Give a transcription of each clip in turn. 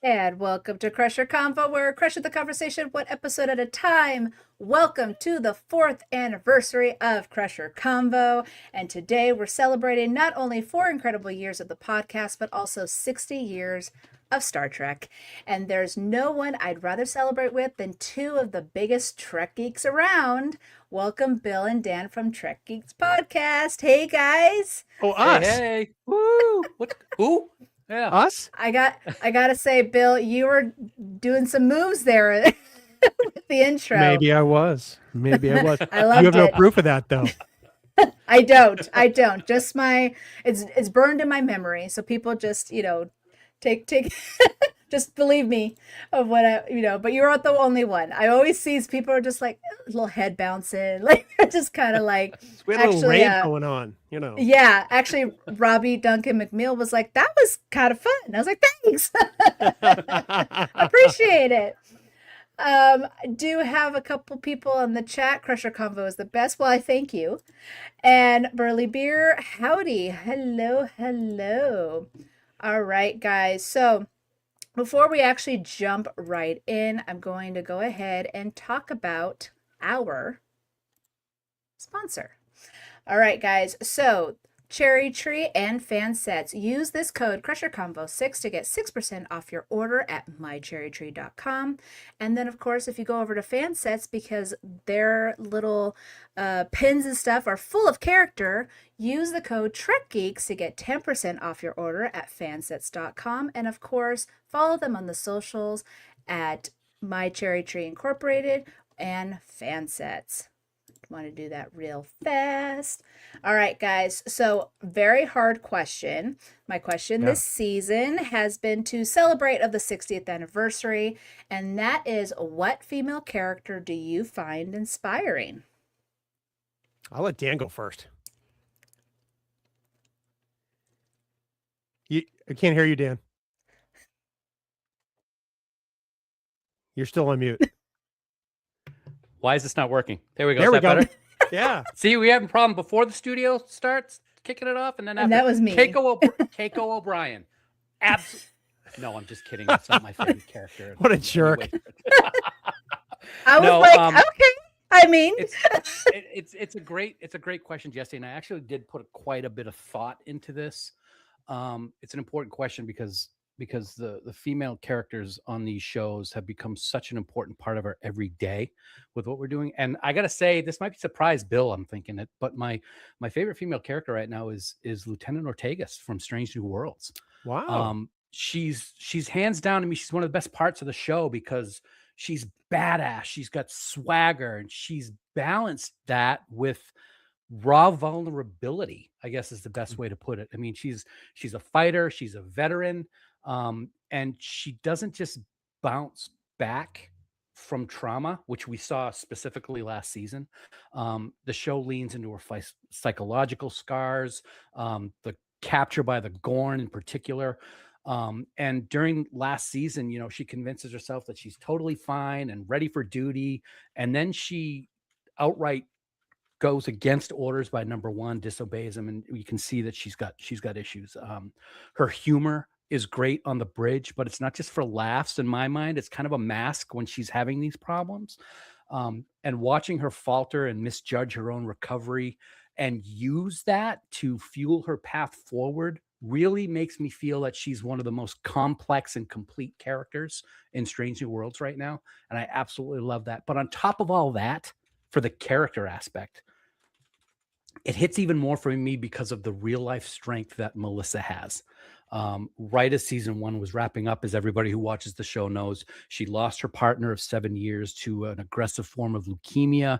And welcome to Crusher Convo, where we're crushing the conversation one episode at a time. Welcome to the 4th anniversary of Crusher Convo. And today we're celebrating not only 4 incredible years of the podcast, but also 60 years of Star Trek. And there's no one I'd rather celebrate with than two of the biggest Trek geeks around. Welcome, Bill and Dan from Trek Geeks Podcast. Hey, guys. Oh, us. Hey. Woo. What? Who? Yeah. Us? I gotta say, Bill, you were doing some moves there with the intro. Maybe I was. I loved you have it. no proof of that, though. I don't. Just it's burned in my memory. So people just, take just believe me of what but you're not the only one. I always see people are just like a little head bouncing, like just kind of like We had a little rave going on, Yeah, actually Robbie Duncan McNeil was like, that was kind of fun. And I was like, thanks. Appreciate it. I do have a couple people in the chat. Crusher Convo is the best. Well, I thank you. And Burley Beer, howdy. Hello. All right, guys. So before we actually jump right in, I'm going to go ahead and talk about our sponsor. All right, guys. So Cherry Tree and fan sets. Use this code CrusherConvo6 to get 6% off your order at mycherrytree.com. And then, of course, if you go over to fan sets, because their little pins and stuff are full of character, use the code TrekGeeks to get 10% off your order at fansets.com. And, of course, follow them on the socials at mycherrytree Incorporated and fansets. Want to do that real fast. All right, guys. So very hard question. My question this season has been to celebrate of the 60th anniversary. And that is, what female character do you find inspiring? I'll let Dan go first. I can't hear you, Dan. You're still on mute. Why is this not working? There we go. There we go. Better? Yeah. See, we have a problem before the studio starts kicking it off, and then after. And that was me. Keiko O'Brien. Absolutely. No, I'm just kidding. That's not my favorite character. What a jerk. I was okay. I mean, it's a great question, Jesse, and I actually did put quite a bit of thought into this. It's an important question because the female characters on these shows have become such an important part of our everyday with what we're doing. And I got to say, this might be surprise Bill, I'm thinking it, but my favorite female character right now is Lieutenant Ortegas from Strange New Worlds. Wow. She's hands down to me. She's one of the best parts of the show because she's badass. She's got swagger and she's balanced that with raw vulnerability, I guess is the best way to put it. I mean, she's a fighter. She's a veteran. And she doesn't just bounce back from trauma, which we saw specifically last season. The show leans into her psychological scars, the capture by the Gorn in particular. And during last season, she convinces herself that she's totally fine and ready for duty. And then she outright goes against orders by number one, disobeys him. And you can see that she's got issues. Her humor is great on the bridge, but it's not just for laughs in my mind. It's kind of a mask when she's having these problems. And watching her falter and misjudge her own recovery and use that to fuel her path forward really makes me feel that she's one of the most complex and complete characters in Strange New Worlds right now. And I absolutely love that. But on top of all that, for the character aspect, it hits even more for me because of the real life strength that Melissa has. Right as season 1 was wrapping up, as everybody who watches the show knows, she lost her partner of 7 years to an aggressive form of leukemia.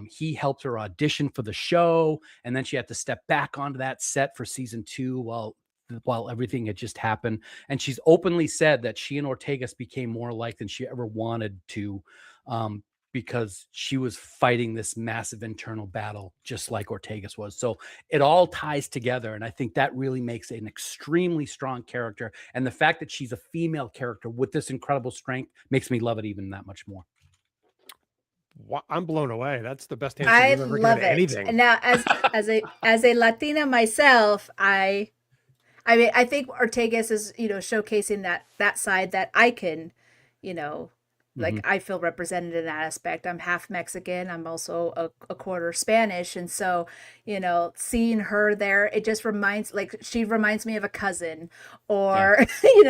He helped her audition for the show, and then she had to step back onto that set for season 2 while everything had just happened. And she's openly said that she and Ortegas became more alike than she ever wanted to, because she was fighting this massive internal battle, just like Ortegas was. So it all ties together. And I think that really makes an extremely strong character. And the fact that she's a female character with this incredible strength makes me love it even that much more. I'm blown away. That's the best answer you've ever given to anything. And now as a Latina myself, I I mean, I think Ortegas is, showcasing that side that I can, you know, like I feel represented in that aspect. I'm half Mexican. I'm also a quarter Spanish. And so, seeing her there, it just she reminds me of a cousin Yeah.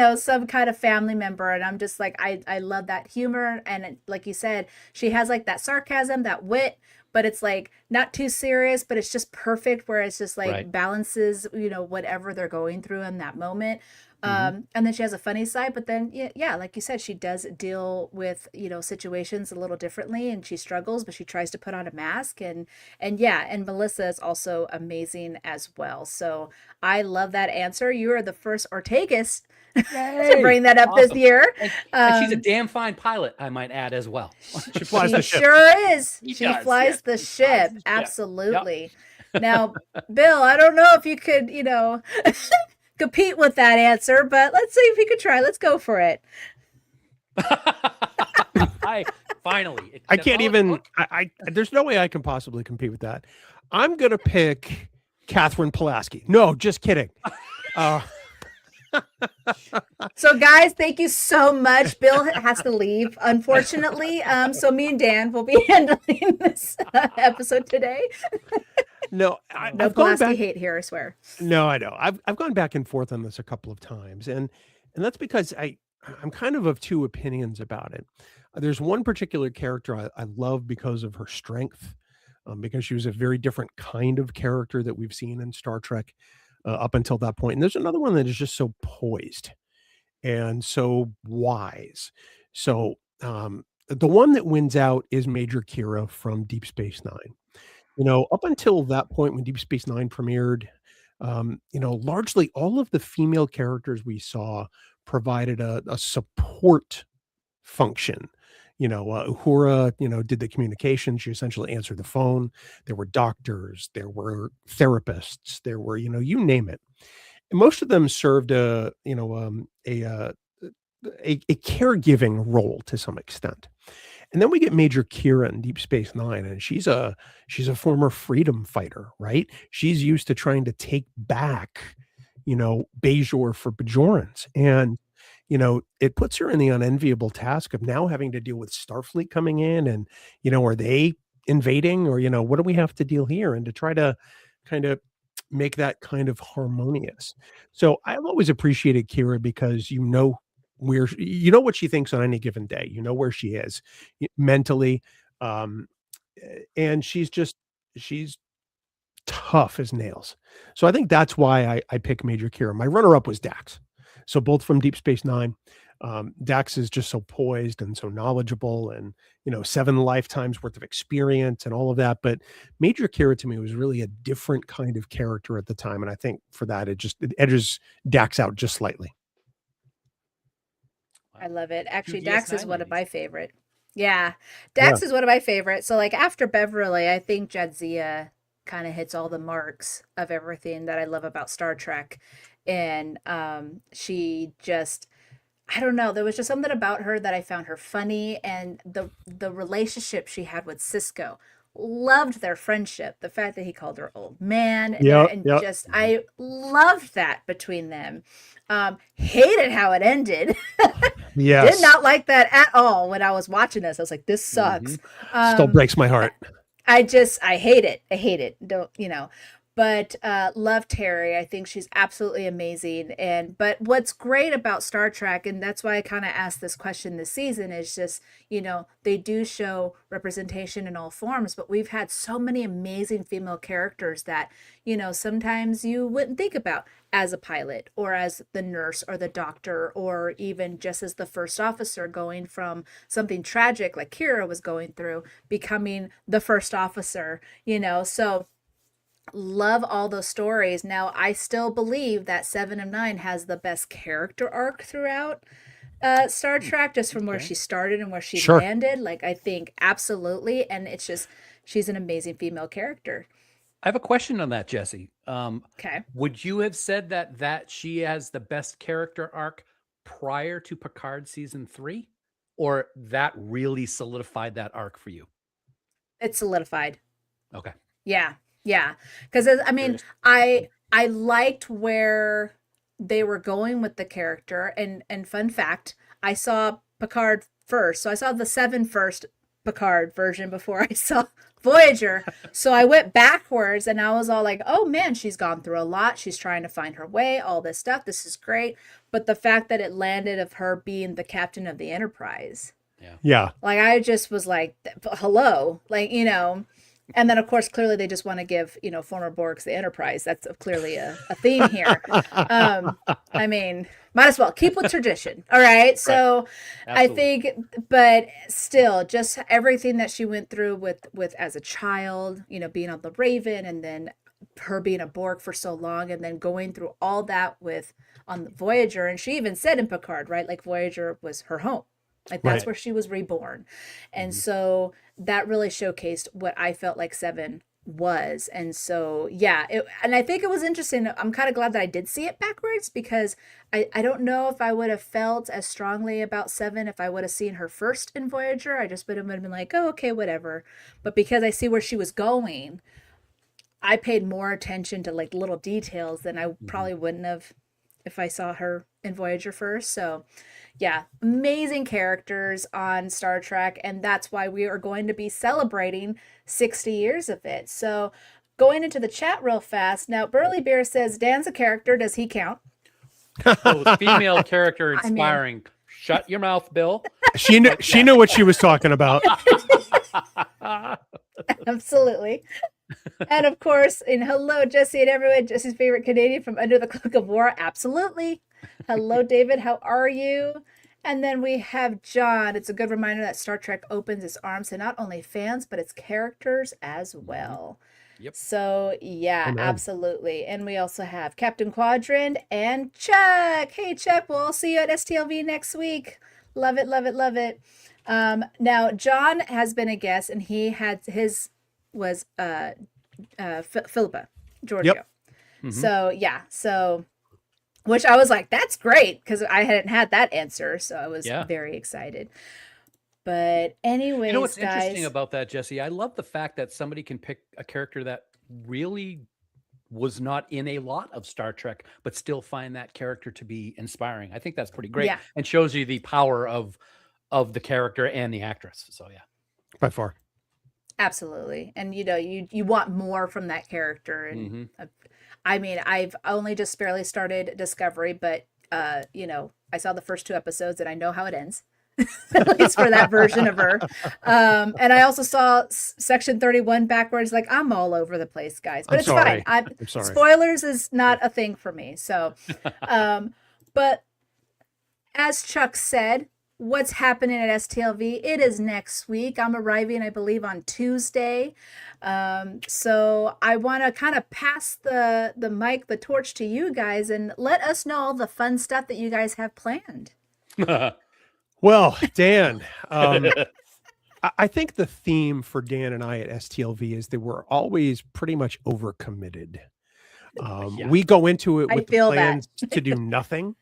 or, some kind of family member. And I'm just like, I love that humor. And like you said, she has like that sarcasm, that wit, but it's like not too serious, but it's just perfect where it's just Right. like balances, whatever they're going through in that moment. Mhm. And then she has a funny side, but then yeah, like you said, she does deal with, situations a little differently and she struggles, but she tries to put on a mask and yeah, and Melissa is also amazing as well. So I love that answer. You are the first Ortegas to Yay! bring that up this Awesome. year. And she's a damn fine pilot, I might add as well. She flies She the ship. sure is. She She does, flies yes, the she flies ship. the ship. Yep. Absolutely. Now, Bill, I don't know if you could, compete with that answer, but let's see if you could try. Let's go for it. Finally. I can't even. There's no way I can possibly compete with that. I'm gonna pick Catherine Pulaski. No, just kidding. So, guys, thank you so much. Bill has to leave, unfortunately. So me and Dan will be handling this episode today. No, No I've gone Pulaski back. hate here, I swear. No, I know. I've gone back and forth on this a couple of times, and that's because I'm kind of two opinions about it. There's one particular character I love because of her strength, because she was a very different kind of character that we've seen in Star Trek up until that point. And there's another one that is just so poised and so wise. So the one that wins out is Major Kira from Deep Space Nine. Up until that point when Deep Space Nine premiered, largely all of the female characters we saw provided a support function. Uhura, did the communication. She essentially answered the phone. There were doctors, there were therapists, there were, you name it. And most of them served a caregiving role to some extent. And then we get Major Kira in Deep Space Nine, and she's a former freedom fighter, right? She's used to trying to take back, Bajor for Bajorans. And, it puts her in the unenviable task of now having to deal with Starfleet coming in and, are they invading or, what do we have to deal here? And to try to kind of make that kind of harmonious. So I've always appreciated Kira because where what she thinks on any given day, where she is mentally, um and she's tough as nails. So I think that's why I pick Major Kira. My runner-up was Dax. So both from Deep Space Nine. Dax is just so poised and so knowledgeable and 7 lifetimes worth of experience and all of that. But Major Kira to me was really a different kind of character at the time. And I think for that it edges Dax out just slightly. I love it. Actually, Two Dax is DS9 one of ladies. my favorite. Yeah, Yeah. Dax is one of my favorites. So, like after Beverly, I think Jadzia kind of hits all the marks of everything that I love about Star Trek, and she just, I don't know, there was just something about her that I found her funny, and the relationship she had with Cisco. Loved their friendship. The fact that he called her old man, Yeah, and yeah. just I loved that between them. Hated how it ended. Yes. Did not like that at all when I was watching this. I was like, this sucks. Still breaks my heart. I hate it. I hate it. Don't, but love Terry. I think she's absolutely amazing. But what's great about Star Trek, and that's why I kind of asked this question this season, is just, they do show representation in all forms, but we've had so many amazing female characters that, sometimes you wouldn't think about as a pilot or as the nurse or the doctor or even just as the first officer, going from something tragic like Kira was going through, becoming the first officer, so love all those stories. Now, I still believe that Seven of Nine has the best character arc throughout Star Trek, just from where Okay. she started and where she Sure. landed. Like, I think absolutely. And it's just, she's an amazing female character. I have a question on that, Jesse. Okay. Would you have said that she has the best character arc prior to Picard season 3, or that really solidified that arc for you? It's solidified. Okay. Yeah. Yeah. Because, I mean, Curious. I liked where they were going with the character. And fun fact, I saw Picard first. So I saw the 7 first Picard version before I saw Voyager. So I went backwards and I was all like, oh man, she's gone through a lot. She's trying to find her way, all this stuff. This is great. But the fact that it landed of her being the captain of the Enterprise. Yeah. Like I just was like, hello, like, and then of course, clearly they just want to give, former Borgs the Enterprise. That's clearly a theme here. I mean, might as well keep with tradition. All right. So I think, but still just everything that she went through with as a child, being on the Raven and then her being a Borg for so long and then going through all that on the Voyager. And she even said in Picard, right? Like Voyager was her home. Like that's where she was reborn. And so that really showcased what I felt like 7 was. And so, yeah, and I think it was interesting. I'm kind of glad that I did see it backwards because I don't know if I would have felt as strongly about 7 if I would have seen her first in Voyager. I just would have been like, oh, okay, whatever. But because I see where she was going, I paid more attention to like little details than I probably wouldn't have if I saw her in Voyager first. So yeah, amazing characters on Star Trek, and that's why we are going to be celebrating 60 years of it. So, going into the chat real fast. Now, Burley Bear says, Dan's a character. Does he count? Oh, female character inspiring. Shut your mouth, Bill. She knew what she was talking about. Absolutely. And of course, hello, Jesse and everyone. Jesse's favorite Canadian from Under the Cloak of War. Absolutely. Hello, David. How are you? And then we have John. It's a good reminder that Star Trek opens its arms to not only fans, but its characters as well. Yep. So, yeah, absolutely. And we also have Captain Quadrant and Chuck. Hey, Chuck, we'll all see you at STLV next week. Love it, love it, love it. Now, John has been a guest, and he had his was Philippa, Georgia. Yep. So, yeah, which I was like, that's great, because I hadn't had that answer, so I was very excited. But anyways, you know what's guys, interesting about that, Jesse? I love the fact that somebody can pick a character that really was not in a lot of Star Trek, but still find that character to be inspiring. I think that's pretty great and shows you the power of the character and the actress. So yeah, by far. Absolutely. And you want more from that character. And I mean, I've only just barely started Discovery, but I saw the first 2 episodes and I know how it ends. At least for that version of her. And I also saw Section 31 backwards. Like, I'm all over the place, guys. But fine. I'm sorry. Spoilers is not a thing for me. So, but as Chuck said, what's happening at STLV? It is next week. I'm arriving, I believe, on Tuesday. So I want to kind of pass the mic, the torch to you guys, and let us know all the fun stuff that you guys have planned. Well, Dan, I think the theme for Dan and I at STLV is that we're always pretty much overcommitted. We go into it with the plans to do nothing.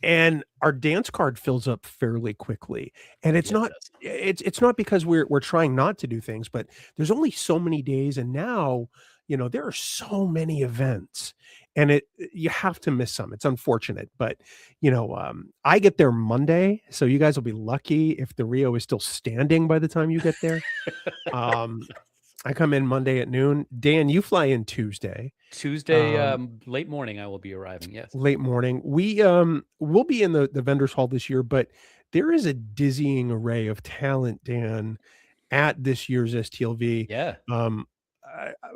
And our dance card fills up fairly quickly. And it's not because we're trying not to do things, but there's only so many days. And now, there are so many events. And you have to miss some. It's unfortunate, but I get there Monday, so you guys will be lucky if the Rio is still standing by the time you get there. I come in Monday at noon. Dan, you fly in Tuesday. Late morning, I will be arriving. Yes, late morning. We'll be in the vendors hall this year, but there is a dizzying array of talent, Dan, at this year's STLV. Yeah.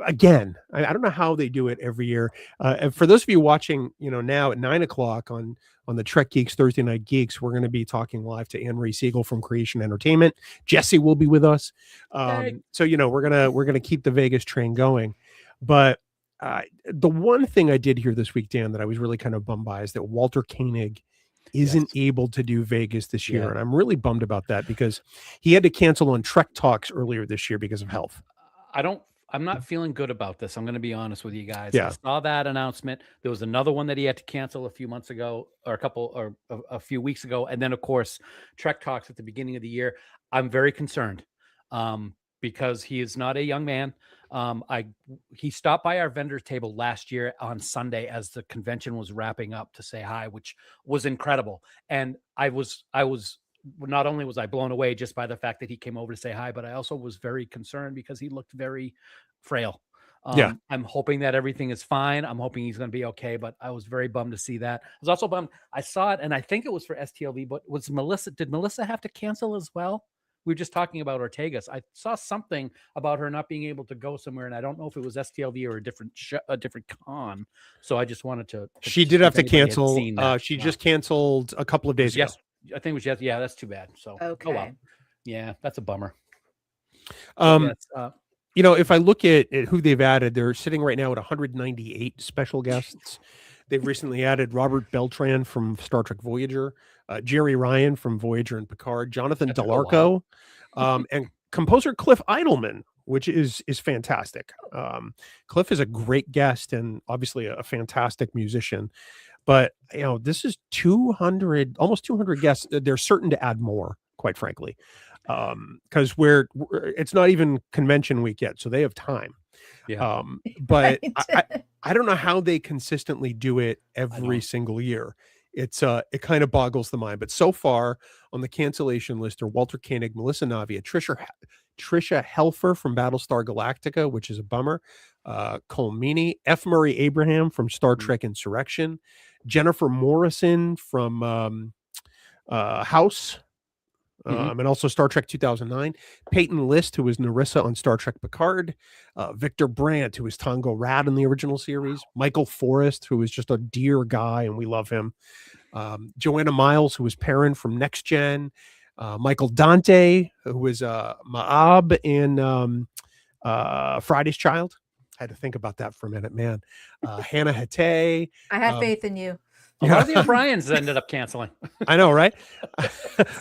Again, I don't know how they do it every year. And for those of you watching, now at 9:00 on the Trek Geeks Thursday Night Geeks, we're going to be talking live to Anne-Marie Siegel from Creation Entertainment. Jesse will be with us. So we're gonna keep the Vegas train going. But the one thing I did hear this week, Dan, that I was really kind of bummed by is that Walter Koenig isn't able to do Vegas this year, and I'm really bummed about that because he had to cancel on Trek Talks earlier this year because of health. I'm not feeling good about this. I'm going to be honest with you guys. I saw that announcement. There was another one that he had to cancel a few months ago, or a few weeks ago. And then of course, Trek Talks at the beginning of the year. I'm very concerned. because he is not a young man. He stopped by our vendor table last year on Sunday as the convention was wrapping up to say hi, which was incredible. And I was not only was I blown away just by the fact that he came over to say hi, but I also was very concerned because he looked very frail. Yeah. I'm hoping that everything is fine. I'm hoping he's going to be okay, but I was very bummed to see that. I was also bummed. I saw it and I think it was for STLV, but did Melissa have to cancel as well? We were just talking about Ortega's. I saw something about her not being able to go somewhere, and I don't know if it was STLV or a different con. So I just wanted to She see did if have to anybody had cancel. seen that. She just canceled a couple of days ago. Yes, I think it was yes. Yeah, that's too bad. So Okay. oh well. Yeah, that's a bummer. Yes, if I look at who they've added, they're sitting right now at 198 special guests. They've recently added Robert Beltran from Star Trek Voyager, Jerry Ryan from Voyager and Picard, Jonathan That took a while. Delarco, and composer Cliff Idleman, which is fantastic. Cliff is a great guest and obviously a fantastic musician. But this is 200, almost 200 guests. They're certain to add more, quite frankly, because it's not even convention week yet, so they have time. Yeah. But Right. I don't know how they consistently do it every single year. It kind of boggles the mind. But so far on the cancellation list are Walter Koenig, Melissa Navia, Trisha Helfer from Battlestar Galactica, which is a bummer. Cole Meany, F. Murray Abraham from Star Trek Insurrection, Jennifer Morrison from House, and also Star Trek 2009. Peyton List, who was Narissa on Star Trek Picard. Victor Brandt, who was Tongo Rad in the original series. Michael Forrest, who is just a dear guy, and we love him. Joanna Miles, who was Perrin from Next Gen. Michael Dante, who was Ma'ab in Friday's Child. I had to think about that for a minute, man. Hannah Hate. I have faith in you. A lot of the O'Briens ended up canceling. I know, right?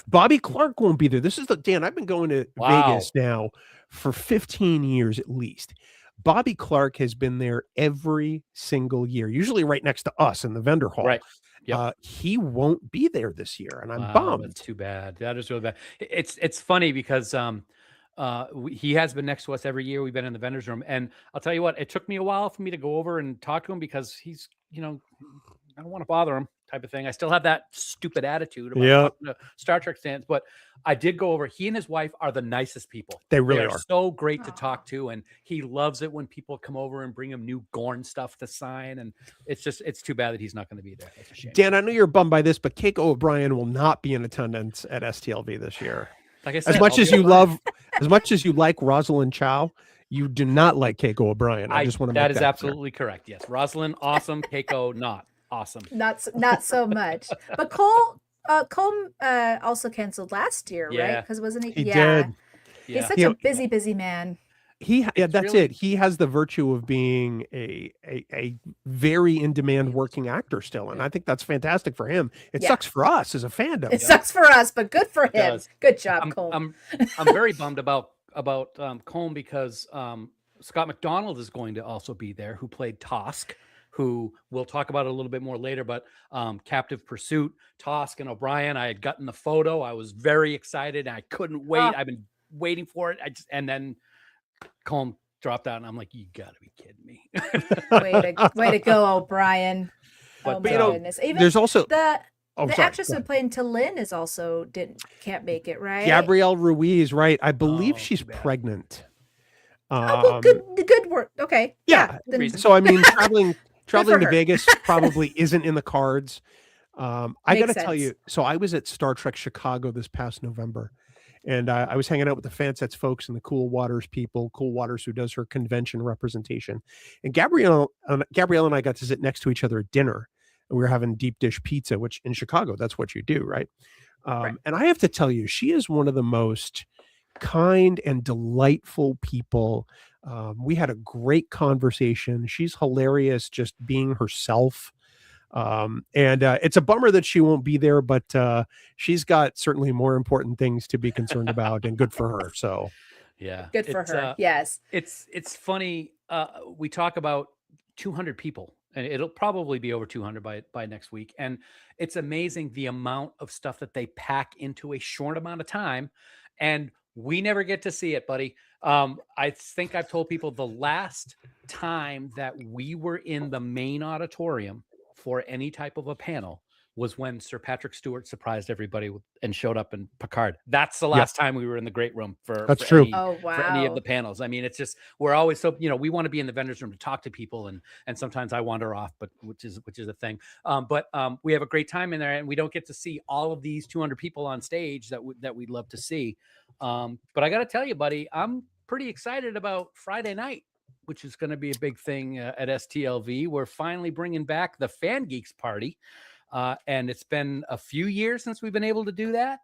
Bobby Clark won't be there. This is Dan, I've been going to Vegas now for 15 years at least. Bobby Clark has been there every single year, usually right next to us in the vendor hall. Right. Yep. He won't be there this year, and I'm bummed. That's too bad. That is really bad. It's funny because he has been next to us every year. We've been in the vendor's room, and I'll tell you what, it took me a while for me to go over and talk to him because he's, I don't want to bother him type of thing. I still have that stupid attitude about talking to Star Trek fans, but I did go over. He and his wife are the nicest people. They really are so great to talk to, and he loves it when people come over and bring him new Gorn stuff to sign. And it's too bad that he's not going to be there. That's a shame. Dan, I know you're bummed by this, but Keiko O'Brien will not be in attendance at STLV this year. Like I said, as much as you like Rosalind Chow, you do not like Keiko O'Brien. I just want to make that is absolutely correct. Yes, Rosalind, awesome. Keiko, not awesome. Not so much. But Cole also canceled last year, right? Because wasn't he? He did. He's such a busy man. That's it. He has the virtue of being a very in demand working actor still, and I think that's fantastic for him. It sucks for us as a fandom. It sucks for us, but good for him. Good job, Cole. I'm very bummed about Colm because Scott McDonald is going to also be there, who played Tosk, who we'll talk about a little bit more later. But Captive Pursuit, Tosk and O'Brien, I had gotten the photo. I was very excited. I couldn't wait. I've been waiting for it. And then Colm dropped out, and I'm like, you gotta be kidding me. way to go, O'Brien. But goodness. Even there's also the actress who played Talyn is also can't make it, right? Gabrielle Ruiz, right? I believe she's pregnant. Good work. Okay. Yeah. So I mean, traveling to Vegas probably isn't in the cards. I got to tell you, so I was at Star Trek Chicago this past November, and I was hanging out with the Fansets folks and the Cool Waters people, Cool Waters, who does her convention representation. And Gabrielle and I got to sit next to each other at dinner, and we were having deep dish pizza, which in Chicago, that's what you do, right? And I have to tell you, she is one of the most kind and delightful people. We had a great conversation. She's hilarious, just being herself. And it's a bummer that she won't be there, but she's got certainly more important things to be concerned about, and good for her. So yeah, good for her. Yes. It's funny. We talk about 200 people, and it'll probably be over 200 by next week. And it's amazing the amount of stuff that they pack into a short amount of time. And We never get to see it, buddy. I think I've told people the last time that we were in the main auditorium for any type of a panel was when Sir Patrick Stewart surprised everybody and showed up in Picard. That's the Yep. last time we were in the great room for That's true. Oh, for any of wow. the panels. I mean, it's just, we're always so, we want to be in the vendors room to talk to people, and sometimes I wander off, but which is a thing. But we have a great time in there, and we don't get to see all of these 200 people on stage that we'd love to see. But I got to tell you, buddy, I'm pretty excited about Friday night, which is going to be a big thing at STLV. We're finally bringing back the Fan Geeks party. And it's been a few years since we've been able to do that.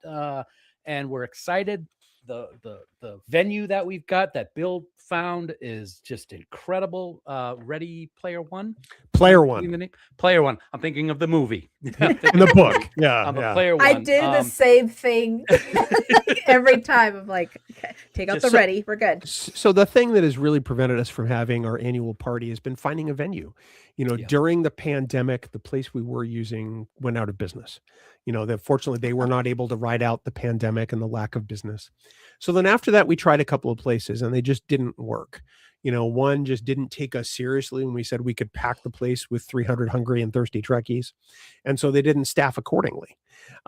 And we're excited. The venue that we've got that Bill found is just incredible. Ready Player One. Player One. Player One. I'm thinking of the movie. In the book. Yeah. I'm a Player One. I do the same thing every time. I'm like, okay, take out the ready. We're good. So the thing that has really prevented us from having our annual party has been finding a venue. During the pandemic, the place we were using went out of business. Fortunately, they were not able to ride out the pandemic and the lack of business. So then after that, we tried a couple of places and they just didn't work. One just didn't take us seriously when we said we could pack the place with 300 hungry and thirsty Trekkies. And so they didn't staff accordingly.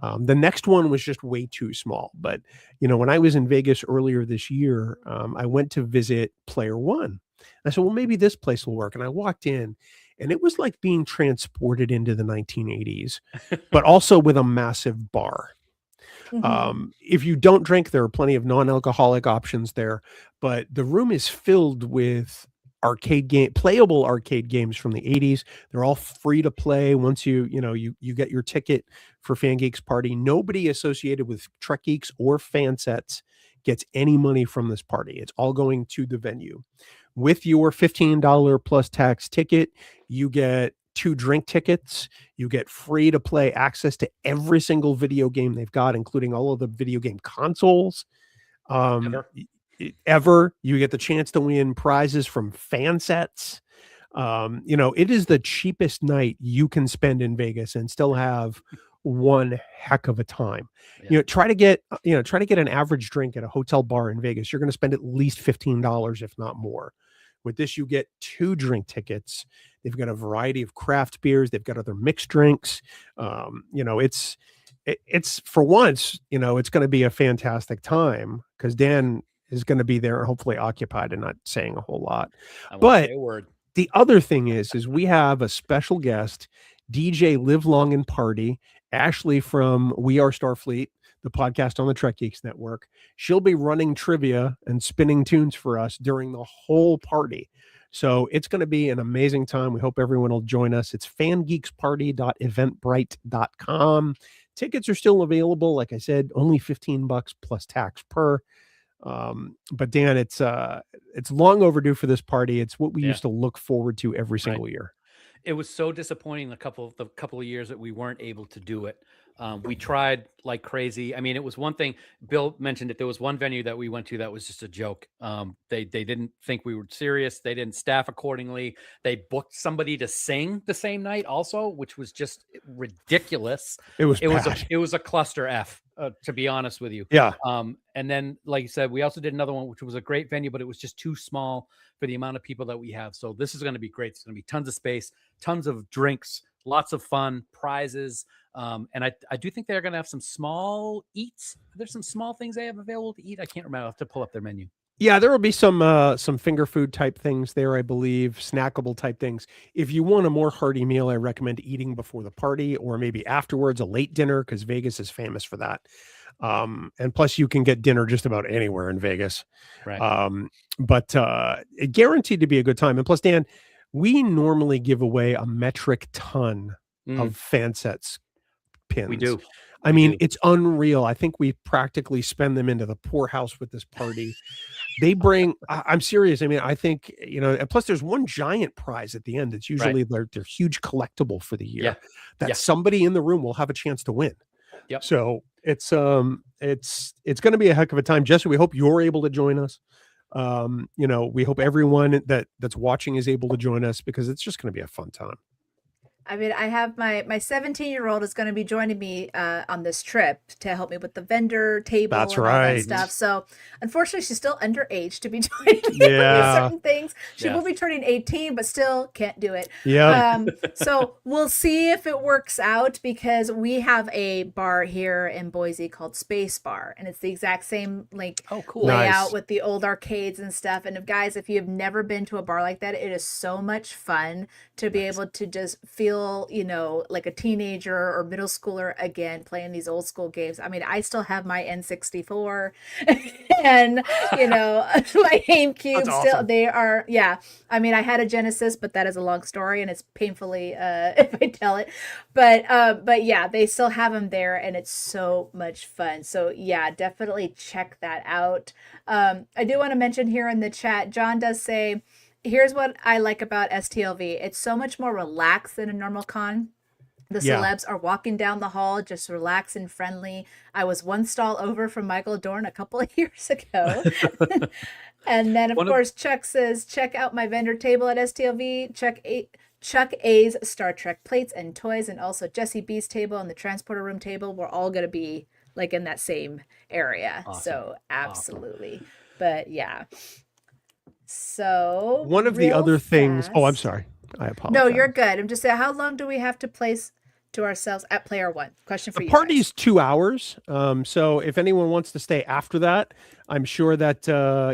The next one was just way too small. But, when I was in Vegas earlier this year, I went to visit Player One. I said, well, maybe this place will work. And I walked in and it was like being transported into the 1980s, but also with a massive bar. Mm-hmm. If you don't drink, there are plenty of non-alcoholic options there, but the room is filled with playable arcade games from the 80s. They're all free to play once you get your ticket for Fan Geeks party. Nobody associated with Trek Geeks or fan sets gets any money from this party. It's all going to the venue. With your $15 plus tax ticket, you get 2 drink tickets. You get free to play access to every single video game they've got, including all of the video game consoles. Ever. You get the chance to win prizes from fan sets. It is the cheapest night you can spend in Vegas and still have one heck of a time. Yeah. Try to get an average drink at a hotel bar in Vegas. You're going to spend at least $15, if not more. With this, you get 2 drink tickets. They've got a variety of craft beers. They've got other mixed drinks. It's for once, it's going to be a fantastic time because Dan is going to be there, hopefully occupied and not saying a whole lot. But say a word. The other thing is we have a special guest, DJ Live Long and Party, Ashley from We Are Starfleet, the podcast on the Trek Geeks Network. She'll be running trivia and spinning tunes for us during the whole party. So it's going to be an amazing time. We hope everyone will join us. It's fangeeksparty.eventbrite.com. Tickets are still available. Like I said, only $15 plus tax per. But Dan, it's long overdue for this party. It's what we used to look forward to every single year. It was so disappointing the couple of years that we weren't able to do it. We tried like crazy. I mean, it was one thing. Bill mentioned it. There was one venue that we went to that was just a joke. They didn't think we were serious. They didn't staff accordingly. They booked somebody to sing the same night also, which was just ridiculous. It was a cluster F, to be honest with you. Yeah. And then, like you said, we also did another one, which was a great venue, but it was just too small for the amount of people that we have. So this is going to be great. It's going to be tons of space, tons of drinks, lots of fun, prizes. And I do think they're going to have some small eats. There's some small things they have available to eat. I can't remember. I'll have to pull up their menu. Yeah, there will be some finger food type things there, I believe, snackable type things. If you want a more hearty meal, I recommend eating before the party or maybe afterwards, a late dinner, because Vegas is famous for that. And plus you can get dinner just about anywhere in Vegas. Right. But it guaranteed to be a good time. And plus, Dan, we normally give away a metric ton of fan sets pins. We do. I mean, it's unreal. I think we practically spend them into the poorhouse with this party. They bring, I'm serious. I mean, I think, and plus there's one giant prize at the end. It's usually their huge collectible for the year that somebody in the room will have a chance to win. Yep. So it's going to be a heck of a time. Jesse, we hope you're able to join us. We hope everyone that's watching is able to join us because it's just going to be a fun time. I mean, I have my 17-year-old is going to be joining me on this trip to help me with the vendor table That's and all that right. stuff. So, unfortunately, she's still underage to be joining me with Yeah. certain things. She Yeah. will be turning 18, but still can't do it. Yeah. So we'll see if it works out because we have a bar here in Boise called Space Bar, and it's the exact same like Oh, cool. layout Nice. with the old arcades and stuff. And if guys, if you have never been to a bar like that, it is so much fun to be able to just feel, you know, like a teenager or middle schooler again playing these old school games. I mean, I still have my N64 and, you know, my GameCube That's still, awesome. they are, yeah. I mean, I had a Genesis, but that is a long story and it's painfully, if I tell it, but yeah, they still have them there and it's so much fun. So yeah, definitely check that out. I do want to mention here in the chat, John does say, here's what I like about STLV. It's so much more relaxed than a normal con. The Yeah. celebs are walking down the hall, just relaxed and friendly. I was one stall over from Michael Dorn a couple of years ago. And then, of course, Chuck says, check out my vendor table at STLV. Chuck A's Star Trek plates and toys, and also Jesse B's table and the transporter room table. We're all going to be like in that same area. Awesome. So, absolutely. Awesome. But yeah. So one of the other things. Oh, I'm sorry. I apologize. No, you're good. I'm just saying, how long do we have to place to ourselves at player one? Question for you. The party's 2 hours. So if anyone wants to stay after that, I'm sure that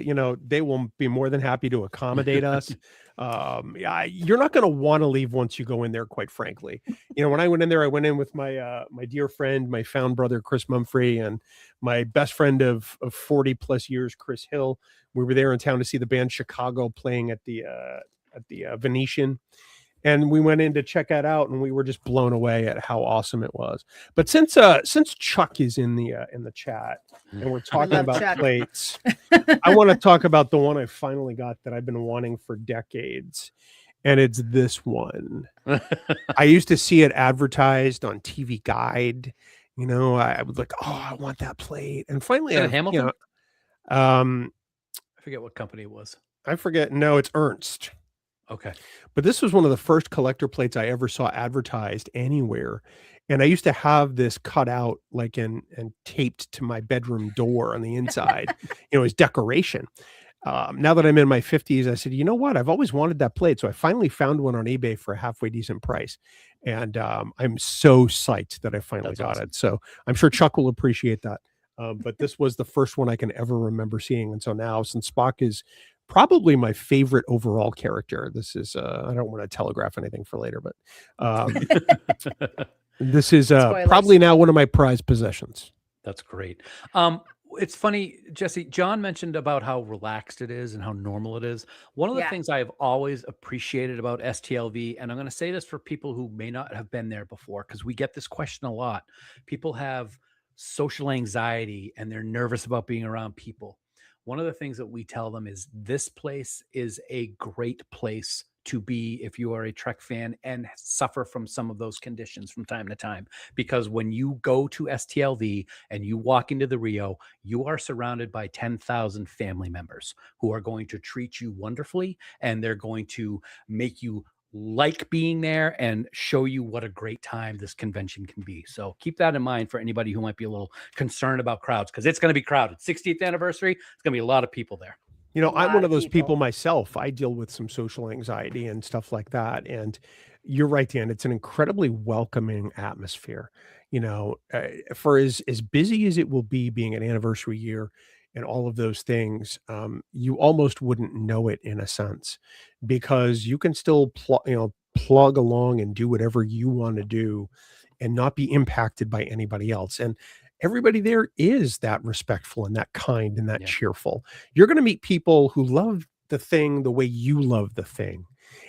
you know, they will be more than happy to accommodate us. Yeah, you're not going to want to leave once you go in there, quite frankly. You know, when I went in there, I went in with my my dear friend, my found brother Chris Mumfrey, and my best friend of 40 plus years, Chris Hill. We were there in town to see the band Chicago playing at the Venetian. And we went in to check that out, and we were just blown away at how awesome it was. But since Chuck is in the chat, and we're talking about Chuck. plates, I want to talk about the one I finally got that I've been wanting for decades, and it's this one. I used to see it advertised on TV Guide. You know, I was like, oh, I want that plate, and finally, Hamilton. You know, I forget what company it was. I forget. No, it's Ernst. Okay. But this was one of the first collector plates I ever saw advertised anywhere. And I used to have this cut out like and taped to my bedroom door on the inside, you know, as decoration. Now that I'm in my 50s, I said, you know what? I've always wanted that plate. So I finally found one on eBay for a halfway decent price. And I'm so psyched that I finally got it. So I'm sure Chuck will appreciate that. But this was the first one I can ever remember seeing. And so now, since Spock is probably my favorite overall character, this is I don't want to telegraph anything for later, but this is probably now one of my prized possessions. That's great. It's funny, Jesse, John mentioned about how relaxed it is and how normal it is. One of the things I have always appreciated about STLV, and I'm going to say this for people who may not have been there before, because we get this question a lot. People have social anxiety and they're nervous about being around people. One of the things that we tell them is this place is a great place to be if you are a Trek fan and suffer from some of those conditions from time to time. Because when you go to STLV and you walk into the Rio, you are surrounded by 10,000 family members who are going to treat you wonderfully, and they're going to make you like being there and show you what a great time this convention can be. So keep that in mind for anybody who might be a little concerned about crowds, because it's going to be crowded. 60th anniversary, it's going to be a lot of people there. You know, I'm one of those people myself. I deal with some social anxiety and stuff like that. And you're right, Dan. It's an incredibly welcoming atmosphere. You know, for as busy as it will be being an anniversary year and all of those things, you almost wouldn't know it in a sense, because you can still plug along and do whatever you want to do and not be impacted by anybody else. And everybody there is that respectful and that kind and that cheerful. You're going to meet people who love the thing the way you love the thing,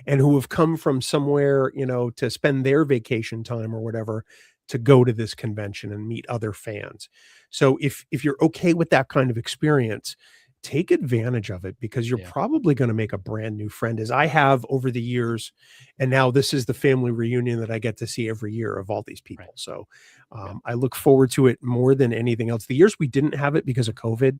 and who have come from somewhere, you know, to spend their vacation time or whatever to go to this convention and meet other fans. So if you're okay with that kind of experience, take advantage of it, because you're probably going to make a brand new friend, as I have over the years. And now this is the family reunion that I get to see every year of all these people. Right. So I look forward to it more than anything else. The years we didn't have it because of COVID,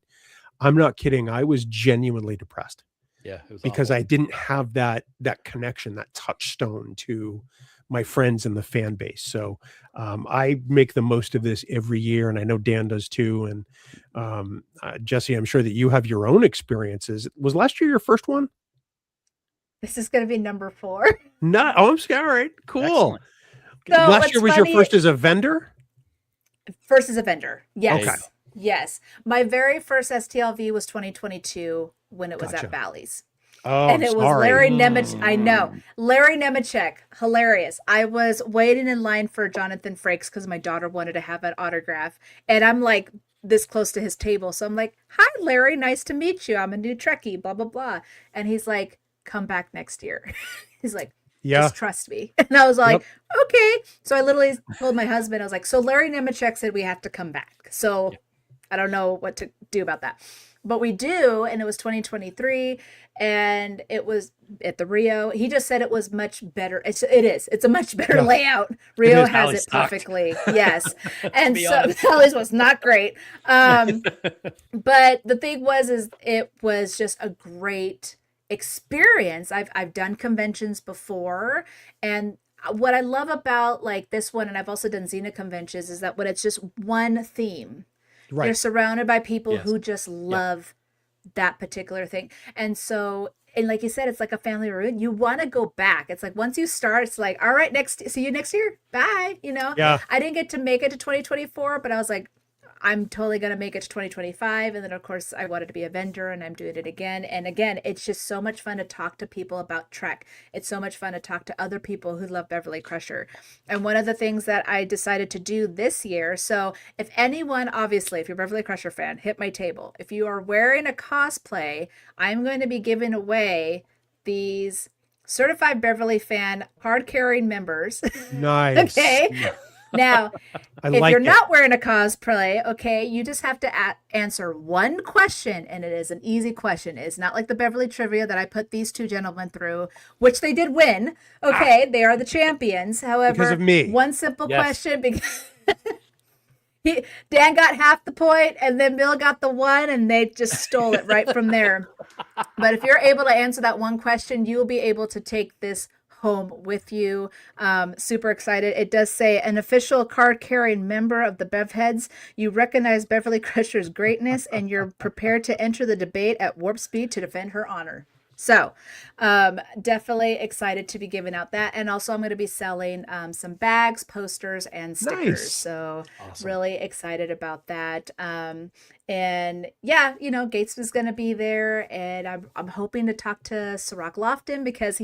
I'm not kidding, I was genuinely depressed. Yeah, it was because awful. I didn't have that connection, that touchstone to my friends in the fan base. So I make the most of this every year, and I know Dan does too. And Jesse, I'm sure that you have your own experiences. Was last year your first one? This is going to be number 4. No. Oh, I'm sorry. All right. Cool. Excellent. So Last what's year was funny, your first as a vendor? first as a vendor. Yes. Okay. Yes. My very first STLV was 2022 when it was Gotcha. at Bally's. Oh, And it was sorry. Larry Nemec. I know. Larry Nemechek. Hilarious. I was waiting in line for Jonathan Frakes because my daughter wanted to have an autograph. And I'm like this close to his table. So I'm like, hi, Larry. Nice to meet you. I'm a new Trekkie, blah, blah, blah. And he's like, come back next year. He's like, Yeah. just trust me. And I was like, Yep. okay. So I literally told my husband, I was like, so Larry Nemechek said we have to come back. So I don't know what to do about that. But we do, and it was 2023, and it was at the Rio. He just said it was much better. It is. It's a much better Yeah. layout. Rio is. has Bally's it sucked. perfectly. Yes. And be so honest. Bally's was not great. But the thing is it was just a great experience. I've done conventions before, and what I love about like this one, and I've also done Xena conventions, is that when it's just one theme, Right. you're surrounded by people Yes. who just love that particular thing. And so, and like you said, it's like a family reunion. You want to go back. It's like once you start, it's like, all right, see you next year. Bye. Yeah. I didn't get to make it to 2024, but I was like, I'm totally going to make it to 2025. And then, of course, I wanted to be a vendor, and I'm doing it again. And again, it's just so much fun to talk to people about Trek. It's so much fun to talk to other people who love Beverly Crusher. And one of the things that I decided to do this year, so if anyone, obviously, if you're a Beverly Crusher fan, hit my table. If you are wearing a cosplay, I'm going to be giving away these certified Beverly fan card carrying members. Nice. Okay. Now, I if like you're it. not wearing a cosplay, okay, you just have to answer one question, and it is an easy question. It's not like the Beverly Trivia that I put these two gentlemen through, which they did win. Okay, they are the champions. However, Because of me. one simple Yes. question because Dan got half the point, and then Bill got the one, and they just stole it right from there. But if you're able to answer that one question, you will be able to take this home with you. Super excited. It does say an official card carrying member of the Bev Heads. You recognize Beverly Crusher's greatness, and you're prepared to enter the debate at warp speed to defend her honor. So definitely excited to be giving out that. And also I'm going to be selling some bags, posters, and stickers. Nice. So Awesome. really excited about that. And yeah, Gates is going to be there, and I'm hoping to talk to Sirach Lofton because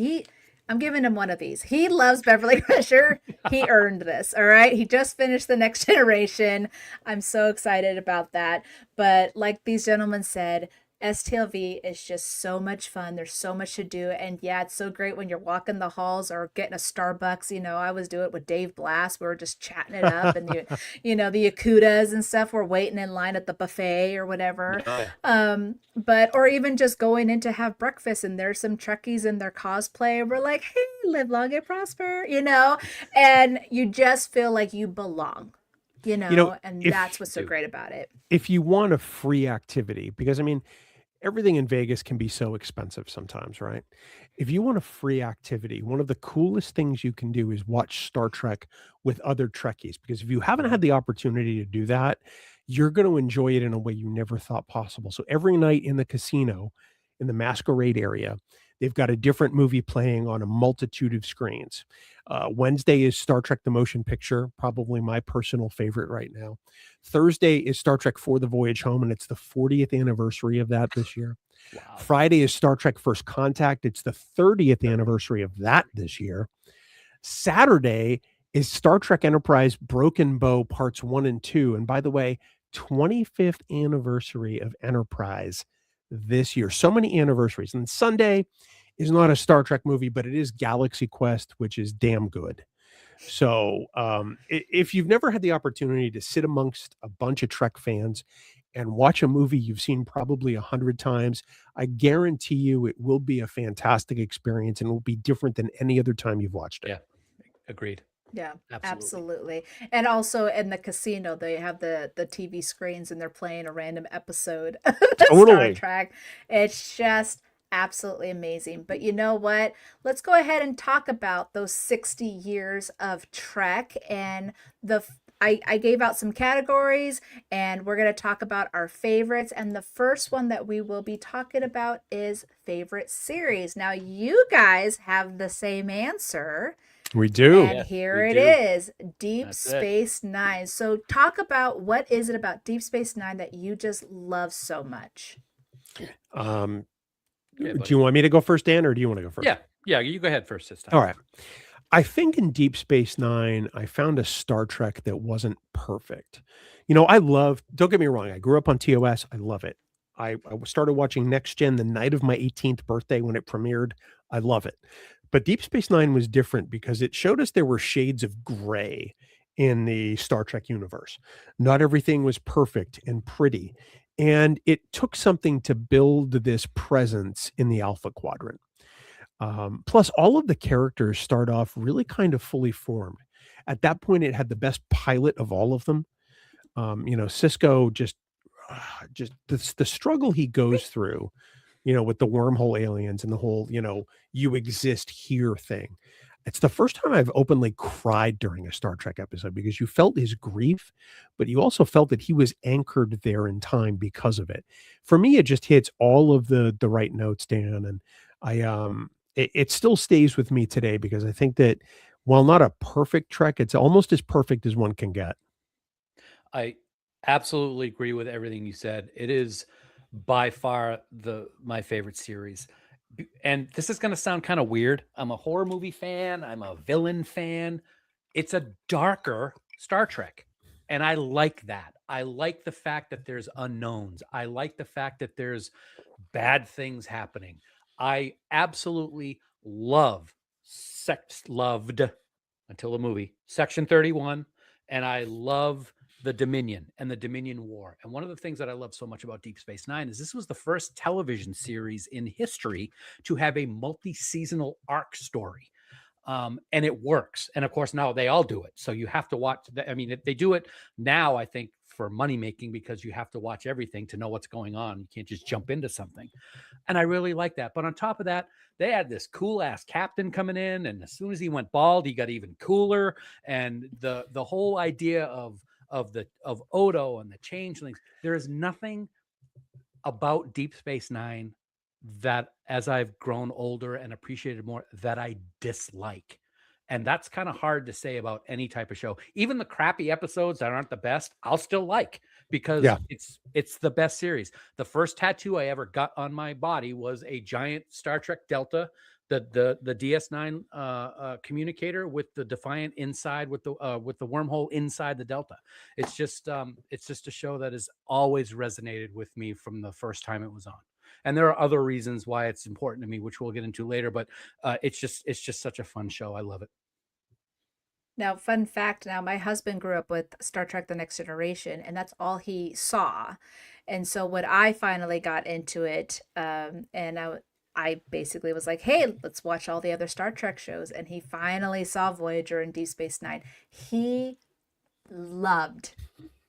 I'm giving him one of these. He loves Beverly Crusher. He earned this. All right. He just finished The Next Generation. I'm so excited about that. But like these gentlemen said, STLV is just so much fun. There's so much to do. And yeah, it's so great when you're walking the halls or getting a Starbucks. I was doing it with Dave Blass. We were just chatting it up. And, the Yakutas and stuff were waiting in line at the buffet or whatever. Or even just going in to have breakfast, and there's some Trekkies in their cosplay. We're like, hey, live long and prosper, and you just feel like you belong, and that's what's so great about it. If you want a free activity, because everything in Vegas can be so expensive sometimes, right? If you want a free activity, one of the coolest things you can do is watch Star Trek with other Trekkies. Because if you haven't had the opportunity to do that, you're going to enjoy it in a way you never thought possible. So every night in the casino, in the masquerade area, they've got a different movie playing on a multitude of screens. Wednesday is Star Trek The Motion Picture, probably my personal favorite right now. Thursday is Star Trek For the Voyage Home, and it's the 40th anniversary of that this year. Wow. Friday is Star Trek First Contact. It's the 30th anniversary of that this year. Saturday is Star Trek Enterprise Broken Bow Parts 1 and 2. And by the way, 25th anniversary of Enterprise this year. So many anniversaries. And Sunday is not a Star Trek movie, but it is Galaxy Quest, which is damn good. So if you've never had the opportunity to sit amongst a bunch of Trek fans and watch a movie you've seen probably 100 times, I guarantee you it will be a fantastic experience and will be different than any other time you've watched it. Yeah, agreed. Yeah, Absolutely. absolutely. And also in the casino, they have the TV screens, and they're playing a random episode of Star Totally. Trek. It's just absolutely amazing. But you know what? Let's go ahead and talk about those 60 years of Trek and I gave out some categories and we're going to talk about our favorites. And the first one that we will be talking about is favorite series. Now, you guys have the same answer. We do. And Yes, here we it do. is, Deep That's it. Space Nine. So, talk about what is it about Deep Space Nine that you just love so much? Um, Yeah, do buddy. you want me to go first, Dan, or do you want to go first? Yeah, you go ahead first this time. All right. I think in Deep Space Nine, I found a Star Trek that wasn't perfect. I love, don't get me wrong, I grew up on TOS. I love it. I started watching Next Gen the night of my 18th birthday when it premiered. I love it. But Deep Space Nine was different because it showed us there were shades of gray in the Star Trek universe. Not everything was perfect and pretty. And it took something to build this presence in the Alpha Quadrant. Plus, all of the characters start off really kind of fully formed. At that point, it had the best pilot of all of them. Cisco just the struggle he goes through, with the wormhole aliens and the whole, you exist here thing. It's the first time I've openly cried during a Star Trek episode because you felt his grief, but you also felt that he was anchored there in time because of it. For me, it just hits all of the right notes, Dan, and it still stays with me today because I think that while not a perfect Trek, it's almost as perfect as one can get. I absolutely agree with everything you said. It is by far my favorite series. And this is going to sound kind of weird. I'm a horror movie fan, I'm a villain fan. It's a darker Star Trek. And I like that. I like the fact that there's unknowns. I like the fact that there's bad things happening. I absolutely loved until the movie Section 31, and I love the Dominion and the Dominion War. And one of the things that I love so much about Deep Space Nine is this was the first television series in history to have a multi-seasonal arc story. And it works. And of course, now they all do it. So you have to watch. I mean, they do it now, I think, for money making because you have to watch everything to know what's going on. You can't just jump into something. And I really like that. But on top of that, they had this cool ass captain coming in. And as soon as he went bald, he got even cooler. And the whole idea of Odo and the changelings, there is nothing about Deep Space Nine that as I've grown older and appreciated more that I dislike. And that's kind of hard to say about any type of show. Even the crappy episodes that aren't the best, I'll still like because Yeah. it's the best series. The first tattoo I ever got on my body was a giant Star Trek Delta, the DS9 communicator with the Defiant inside with the wormhole inside the Delta. It's just a show that has always resonated with me from the first time it was on. And there are other reasons why it's important to me, which we'll get into later. But it's just such a fun show. I love it. Now, fun fact, now my husband grew up with Star Trek The Next Generation, and that's all he saw. And so when I finally got into it, I basically was like, hey, let's watch all the other Star Trek shows. And he finally saw Voyager and Deep Space Nine. He loved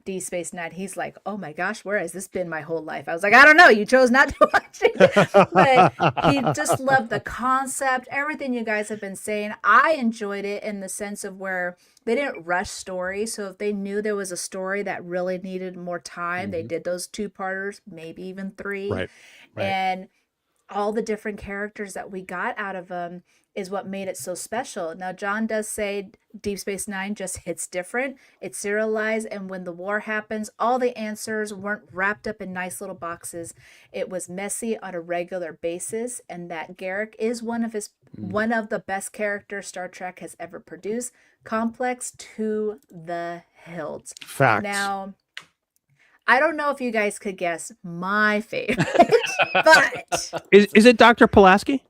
Deep Space Nine. He's like, oh my gosh, where has this been my whole life? I was like, I don't know. You chose not to watch it. But he just loved the concept, everything you guys have been saying. I enjoyed it in the sense of where they didn't rush story. So if they knew there was a story that really needed more time, they did those two-parters, maybe even three. Right. And all the different characters that we got out of them is what made it so special. Now, John does say Deep Space Nine just hits different. It's serialized, and when the war happens, all the answers weren't wrapped up in nice little boxes. It was messy on a regular basis, and that Garrick is one of the best characters Star Trek has ever produced. Complex to the hilt. Facts. Now, I don't know if you guys could guess my favorite, but Is it Dr. Pulaski?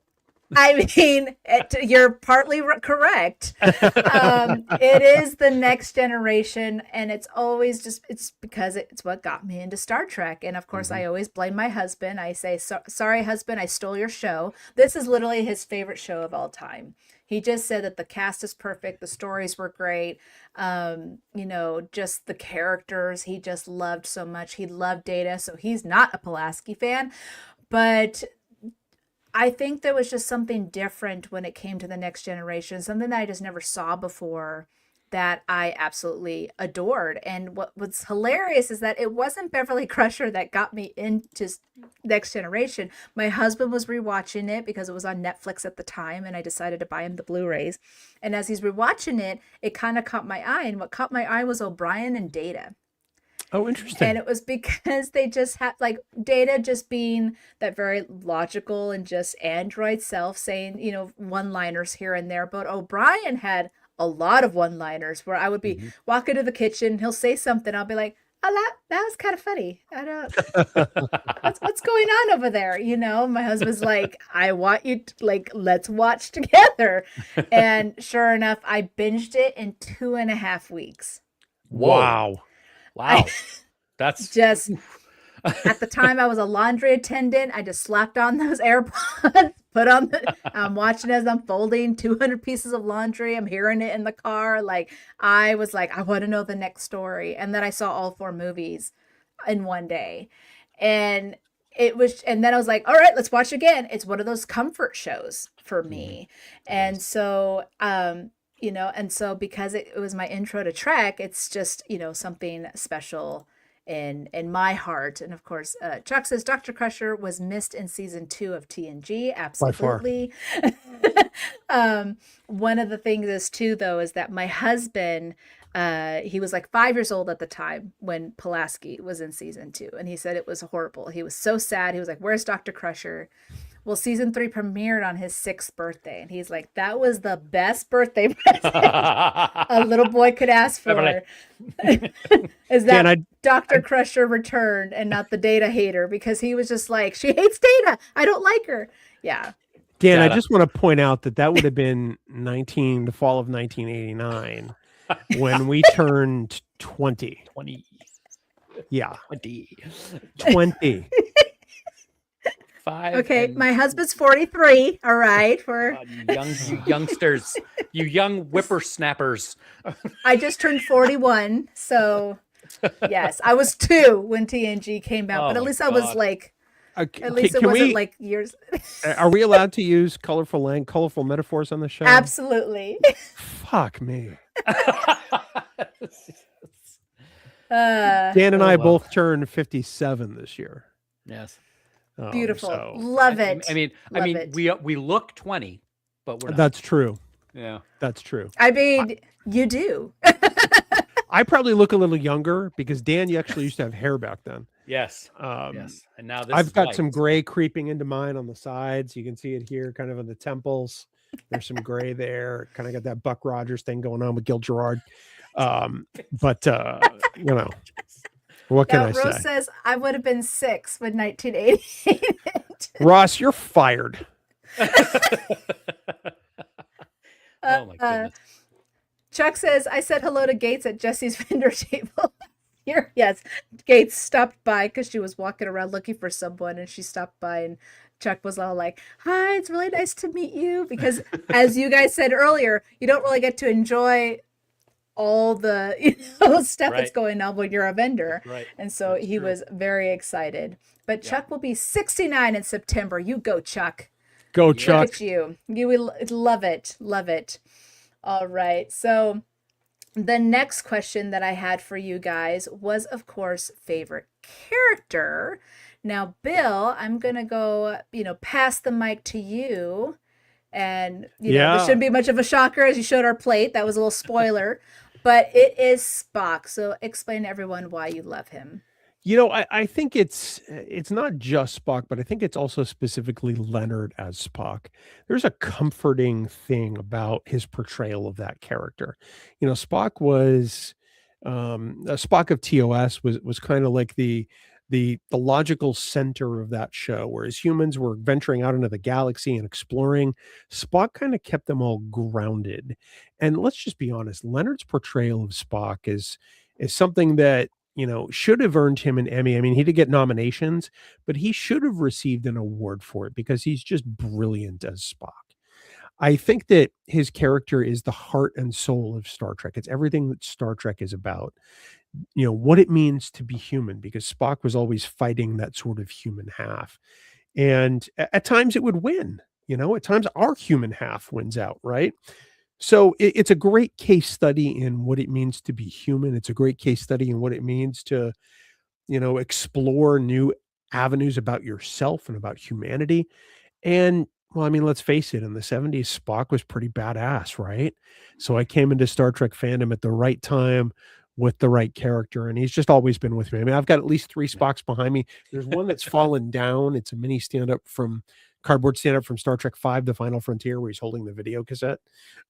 I mean, you're partly correct. It is the Next Generation, and it's always it's because it's what got me into Star Trek. And of course, I always blame my husband. I say, sorry, husband, I stole your show. This is literally his favorite show of all time. He just said that the cast is perfect. The stories were great. Just the characters he just loved so much. He loved Data, so he's not a Pulaski fan. But I think there was just something different when it came to the next generation, something that I just never saw before that I absolutely adored. And what's hilarious is that it wasn't Beverly Crusher that got me into Next Generation. My husband was rewatching it because it was on Netflix at the time, and I decided to buy him the Blu-rays. And as he's rewatching it, it kind of caught my eye. And what caught my eye was O'Brien and Data. Oh, And interesting. it was because they just had like Data just being that very logical and just android self saying, one liners here and there. But O'Brien had a lot of one liners where I would be Mhm. walking to the kitchen, he'll say something, I'll be like, oh, that was kind of funny. I don't, what's going on over there? My husband's like, I want you to, like, let's watch together. And sure enough, I binged it in 2.5 weeks. Whoa. Wow. Wow. I That's just At the time, I was a laundry attendant. I just slapped on those AirPods, I'm watching as I'm folding 200 pieces of laundry. I'm hearing it in the car. Like, I was like, I want to know the next story. And then I saw all 4 movies in one day. And then I was like, all right, let's watch again. It's one of those comfort shows for Mhm. me. It And is. so, because it was my intro to Trek, it's just, something special in my heart. And of course, Chuck says Dr. Crusher was missed in season 2 of TNG. By far. Absolutely. One of the things is too, though, is that my husband, he was like 5 years old at the time when Pulaski was in season 2, and he said it was horrible. He was so sad. He was like, "Where's Dr. Crusher?" Well, season 3 premiered on his 6th birthday, and he's like, "That was the best birthday present a little boy could ask Beverly. for." Is Dan, that I Dr. Crusher returned and not the Data hater, because he was just like, she hates Data. I don't like her. Yeah. Dan, I Data. just want to point out that would have been the fall of 1989 when we turned 20. 20. Yeah, 20. 20. 5. Okay. And My husband's 43. All right. you youngsters, you young whippersnappers. I just turned 41. So, yes, I was 2 when TNG came out, Oh but at my least I was God. like, Can, at least it can wasn't we? like years. Are we allowed to use colorful metaphors on the show? Absolutely. Fuck me. Uh, Dan and Oh, I well. both turned 57 this year. Yes. Beautiful. So Love it. I mean, Love it. we look 20, but we're not. that's true. Yeah. That's true. I mean, you do. I probably look a little younger because Dan, you actually used to have hair back then. Yes. Um, Yes. And now this I've is got white. some gray creeping into mine on the sides. You can see it here, kind of on the temples. There's some gray there. Kind of got that Buck Rogers thing going on with Gil Gerard. But what can Now, I Rose say? says I would have been 6 when 1988. Ross, you're fired. Oh my goodness. Chuck says I said hello to Gates at Jesse's vendor table. Here, yes, Gates stopped by because she was walking around looking for someone, and she stopped by, and Chuck was all like, "Hi, it's really nice to meet you." Because, as you guys said earlier, you don't really get to enjoy all the stuff that's Right. going on when you're a vendor. Right. And so That's he true. was very excited. But Yeah. Chuck will be 69 in September. You go, Chuck. Go, Look Chuck. at you. You will love it. Love it. All right. So the next question that I had for you guys was, of course, favorite character. Now, Bill, I'm going to go, pass the mic to you. And, this Yeah. shouldn't be much of a shocker as you showed our plate. That was a little spoiler. But it is Spock. So explain to everyone why you love him. I think it's not just Spock, but I think it's also specifically Leonard as Spock. There's a comforting thing about his portrayal of that character. Spock was Spock of TOS was kind of like the logical center of that show, whereas humans were venturing out into the galaxy and exploring. Spock kind of kept them all grounded. And let's just be honest, Leonard's portrayal of Spock is something that should have earned him an Emmy. I mean, he did get nominations, but he should have received an award for it because he's just brilliant as Spock. I think that his character is the heart and soul of Star Trek. It's everything that Star Trek is about. What it means to be human, because Spock was always fighting that sort of human half. And at times it would win, at times our human half wins out, right? So it's a great case study in what it means to be human. It's a great case study in what it means to, explore new avenues about yourself and about humanity. And well, I mean, let's face it, in the 70s, Spock was pretty badass, right? So I came into Star Trek fandom at the right time with the right character, and he's just always been with me. I mean, I've got at least 3 Spocks behind me. There's one that's fallen down. It's a mini cardboard stand-up from Star Trek V, The Final Frontier, where he's holding the video cassette.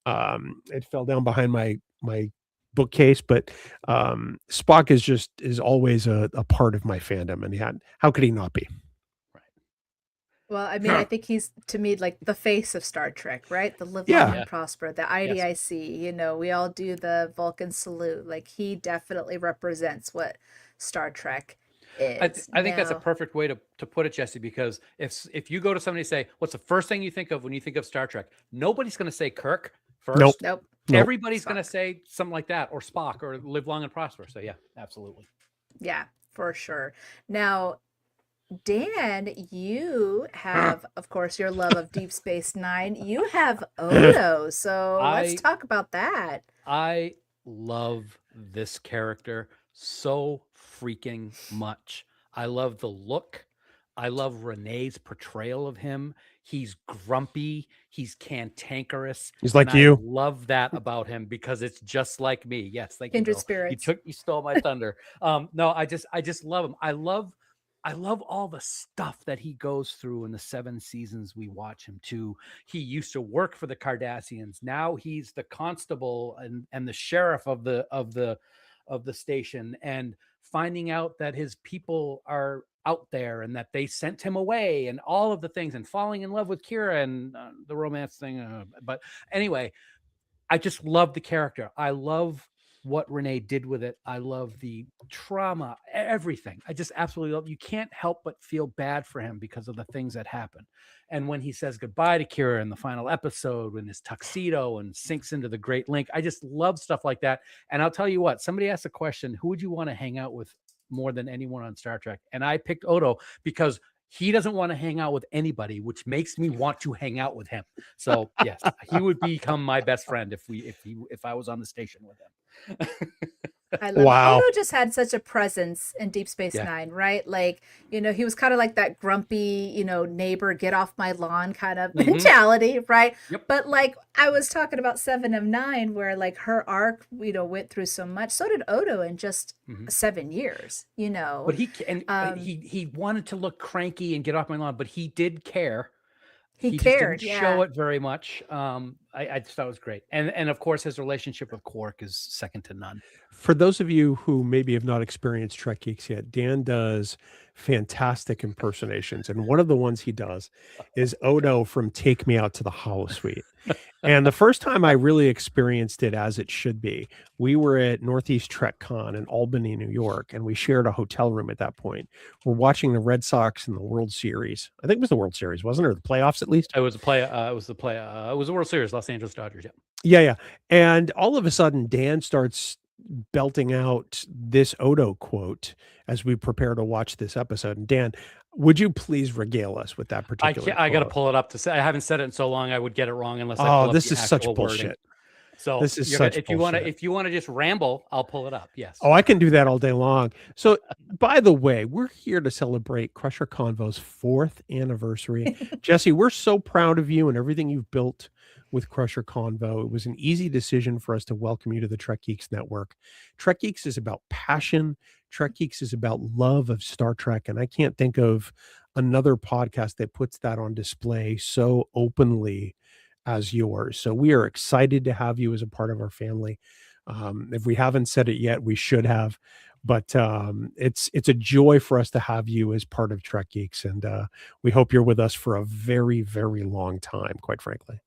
It fell down behind my bookcase, but Spock is always a part of my fandom, and how could he not be? Well, I mean, I think he's, to me, like the face of Star Trek, right? The live long Yeah. and prosper, the IDIC, we all do the Vulcan salute. Like, he definitely represents what Star Trek is. I think that's a Now, perfect way to put it, Jesse, because if you go to somebody and say, what's the first thing you think of when you think of Star Trek? Nobody's going to say Kirk first. Nope. nope. Nope. Everybody's going to Spock. say something like that, or Spock, or live long and prosper. So yeah, absolutely. Yeah, for sure. Now, Dan, you have, of course, your love of Deep Space Nine. You have Odo, so let's talk about that. I love this character so freaking much. I love the look. I love Renee's portrayal of him. He's grumpy. He's cantankerous. He's like and you. I love that about him because it's just like me. Yes, thank Kindred you, Bill. spirits. You stole my thunder. No, I just love him. I love all the stuff that he goes through in the 7 seasons we watch him too. He used to work for the Cardassians. Now he's the constable and the sheriff of the station, and finding out that his people are out there and that they sent him away, and all of the things, and falling in love with Kira and the romance thing. But anyway, I just love the character. I love what Renee did with it. I love the trauma, everything. I just absolutely love. You can't help but feel bad for him because of the things that happen. And when he says goodbye to Kira in the final episode, in his tuxedo and sinks into the Great Link, I just love stuff like that. And I'll tell you what, somebody asked a question, who would you want to hang out with more than anyone on Star Trek? And I picked Odo because he doesn't want to hang out with anybody, which makes me want to hang out with him. So yes, he would become my best friend if I was on the station with him. I love Wow. Odo just had such a presence in Deep Space Yeah. Nine, right? Like, he was kind of like that grumpy, neighbor, get off my lawn kind of mentality, right? Yep. But like I was talking about 7 of 9, where like her arc, went through so much. So did Odo in just 7 years, But he wanted to look cranky and get off my lawn, but he did care. He just cared, didn't yeah. show it very much. I just thought it was great. And of course his relationship with Quark is second to none. For those of you who maybe have not experienced Trek Geeks yet, Dan does fantastic impersonations. And one of the ones he does is Odo from Take Me Out to the Holosuite. And the first time I really experienced it as it should be, we were at Northeast Trek Con in Albany, New York, and we shared a hotel room at that point. We're watching the Red Sox in the World Series. I think it was the World Series, wasn't it? Or the playoffs at least? It was the World Series, Los Angeles Dodgers. Yeah, yeah. And all of a sudden, Dan starts belting out this Odo quote as we prepare to watch this episode. And Dan, would you please regale us with that particular I got to quote? pull it up to say. I haven't said it in so long I would get it wrong unless I pull up this the is such actual wording. bullshit. So This is such if you want to just ramble, I'll pull it up. Yes. Oh, I can do that all day long. So, by the way, we're here to celebrate Crusher Convo's 4th anniversary. Jesse, we're so proud of you and everything you've built with Crusher Convo. It was an easy decision for us to welcome you to the Trek Geeks Network. Trek Geeks is about passion. Trek Geeks is about love of Star Trek. And I can't think of another podcast that puts that on display so openly as yours. So we are excited to have you as a part of our family. If we haven't said it yet, we should have. But it's a joy for us to have you as part of Trek Geeks. And we hope you're with us for a very, very long time, quite frankly.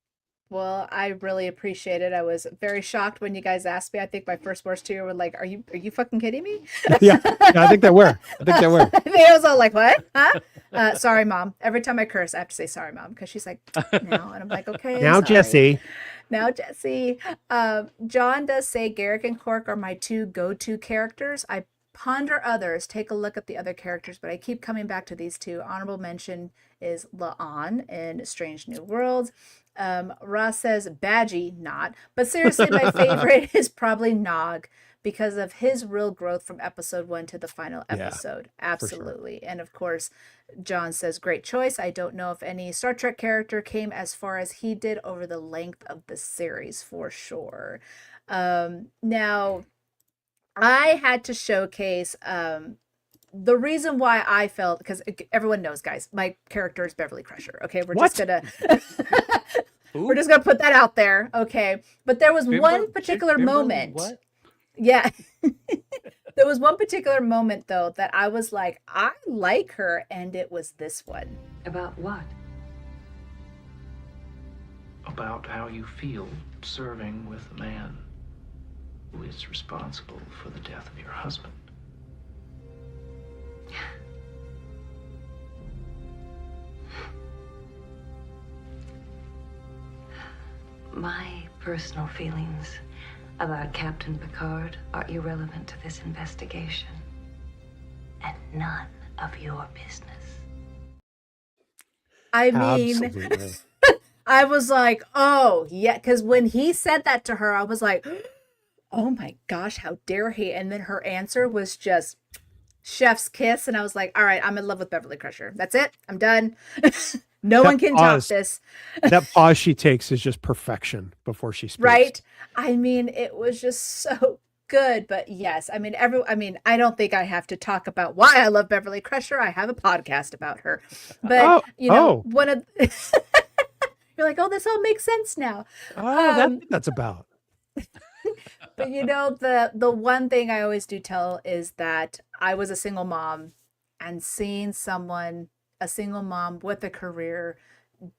Well, I really appreciate it. I was very shocked when you guys asked me. I think my first words to you were like, "Are you fucking kidding me?" Yeah, I think they were. I was all like, "What? Huh? Sorry, Mom." Every time I curse, I have to say sorry, Mom, because she's like, "No," and I'm like, "Okay." Now, sorry. Jesse. Now, Jesse. John does say Garrick and Quark are my 2 go-to characters. I ponder others, take a look at the other characters, but I keep coming back to these two. Honorable mention is La'an in Strange New Worlds. Ross says Badgie, not. But seriously, my favorite is probably Nog because of his real growth from episode 1 to the final Yeah, episode. for sure. Absolutely. And of course, John says, great choice. I don't know if any Star Trek character came as far as he did over the length of the series, for sure. Now, I had to showcase the reason why I felt, because everyone knows, guys, my character is Beverly Crusher. Okay, we're What? just gonna Ooh, we're just gonna put that out there. Okay, but there was Bimber- one particular Bimberly moment. What? Yeah. There was one particular moment though that I was like, I like her, and it was this one. About what? About how you feel serving with a man who is responsible for the death of your husband. My personal feelings about Captain Picard are irrelevant to this investigation. And none of your business. I mean, Absolutely. I was like, oh, yeah, because when he said that to her, I was like, oh my gosh, how dare he? And then her answer was just chef's kiss. And I was like, all right, I'm in love with Beverly Crusher. That's it. I'm done. No That one can top pause. this. That pause she takes is just perfection before she speaks. Right? I mean, it was just so good. But yes, I mean, I don't think I have to talk about why I love Beverly Crusher. I have a podcast about her. But one of you're like, oh, this all makes sense now. Oh, that's what that's about. But the one thing I always do tell is that I was a single mom, and seeing a single mom with a career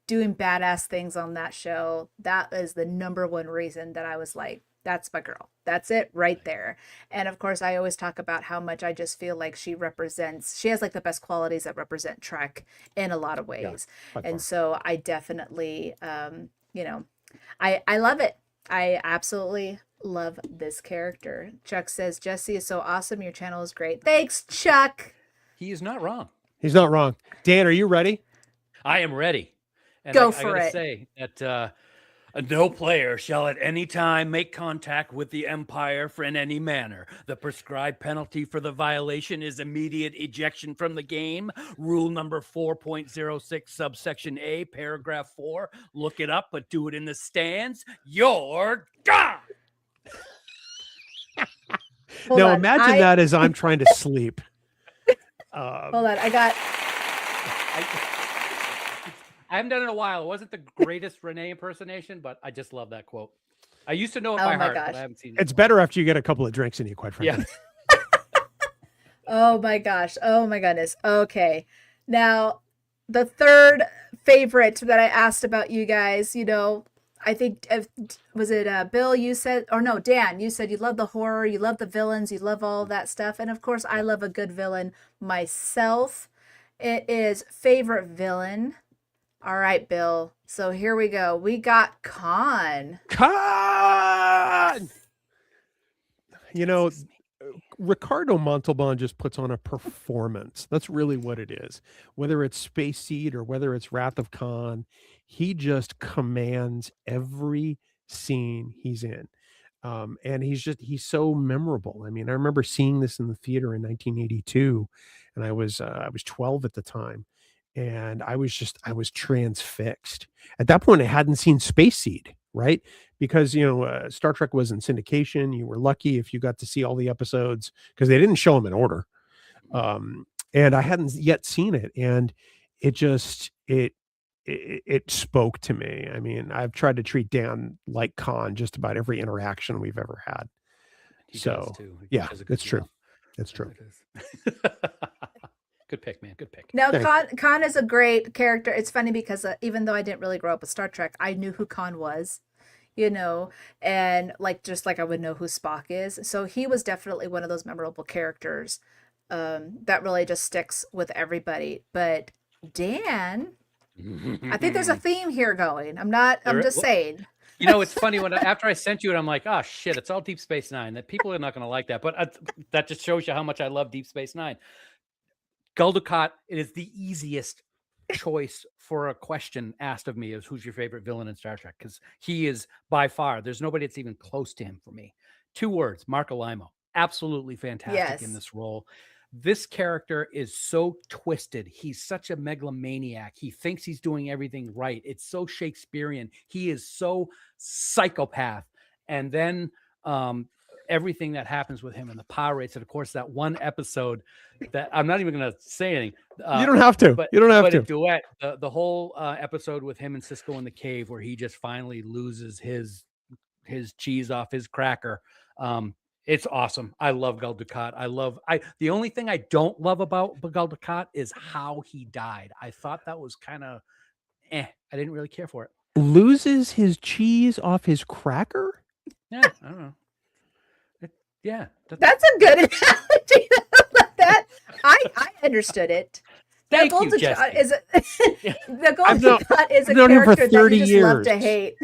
doing badass things on that show, that is the number one reason that I was like, that's my girl. That's it right there. And of course, I always talk about how much I just feel like she has like the best qualities that represent Trek in a lot of ways. by And far. so I definitely, I love it. I absolutely love this character. Chuck says, Jesse is so awesome. Your channel is great. Thanks, Chuck. He is not wrong. He's not wrong. Dan, are you ready? I am ready. And Go I for gotta it. say that no player shall at any time make contact with the Empire in any manner. The prescribed penalty for the violation is immediate ejection from the game. Rule number 4.06, subsection A, paragraph 4. Look it up, but do it in the stands. You're gone. Hold Now on. imagine that as I'm trying to sleep. Hold on. I haven't done it in a while. It wasn't the greatest Renee impersonation, but I just love that quote. I used to know it Oh by my heart, gosh. but I haven't seen it. It's better after you get a couple of drinks in you, quite frankly. Yeah. Oh my gosh. Oh my goodness. Okay. Now, the third favorite that I asked about you guys, I think, was it Bill, you said, or no, Dan, you said you love the horror, you love the villains, you love all that stuff. And of course, I love a good villain myself. It is favorite villain. All right, Bill. So here we go. We got Khan. Con! Ricardo Montalban just puts on a performance. That's really what it is. Whether it's Space Seed or whether it's Wrath of Khan, he just commands every scene he's in. And he's so memorable. I mean, I remember seeing this in the theater in 1982, and I was 12 at the time, and I was transfixed. At that point, I hadn't seen Space Seed, right? Because Star Trek was in syndication. You were lucky if you got to see all the episodes because they didn't show them in order. And I hadn't yet seen it, and it spoke to me. I mean, I've tried to treat Dan like Khan just about every interaction we've ever had. He So, does too. He yeah, does a good that's true. job. That's true. It is. Good pick, man. Good pick. Now, Thanks. Khan is a great character. It's funny because even though I didn't really grow up with Star Trek, I knew who Khan was, and just like I would know who Spock is. So he was definitely one of those memorable characters that really just sticks with everybody. But Dan, I think there's a theme here going. I'm just saying. You know, it's funny after I sent you it, I'm like, oh shit, it's all Deep Space Nine. That people are not going to like that, but that just shows you how much I love Deep Space Nine. Gul Dukat, it is the easiest choice for a question asked of me is who's your favorite villain in Star Trek? Because he is by far, there's nobody that's even close to him for me. 2 words, Mark Alimo. Absolutely fantastic in Yes. this role. This character is so twisted. He's such a megalomaniac. He thinks he's doing everything right. It's so Shakespearean. He is so psychopath. And then everything that happens with him and the power rates. And of course, that one episode that I'm not even going to say anything. You don't have to. But, you don't have to. A duet, the whole episode with him and Cisco in the cave where he just finally loses his cheese off his cracker. It's awesome. I love Gul Dukat. The only thing I don't love about Gul Dukat is how he died. I thought that was kind of I didn't really care for it. Loses his cheese off his cracker? Yeah, I don't know. Yeah. That's a good analogy. That I understood it. Thank you, Jesse. The Gul Dukat is a character that you just love to hate.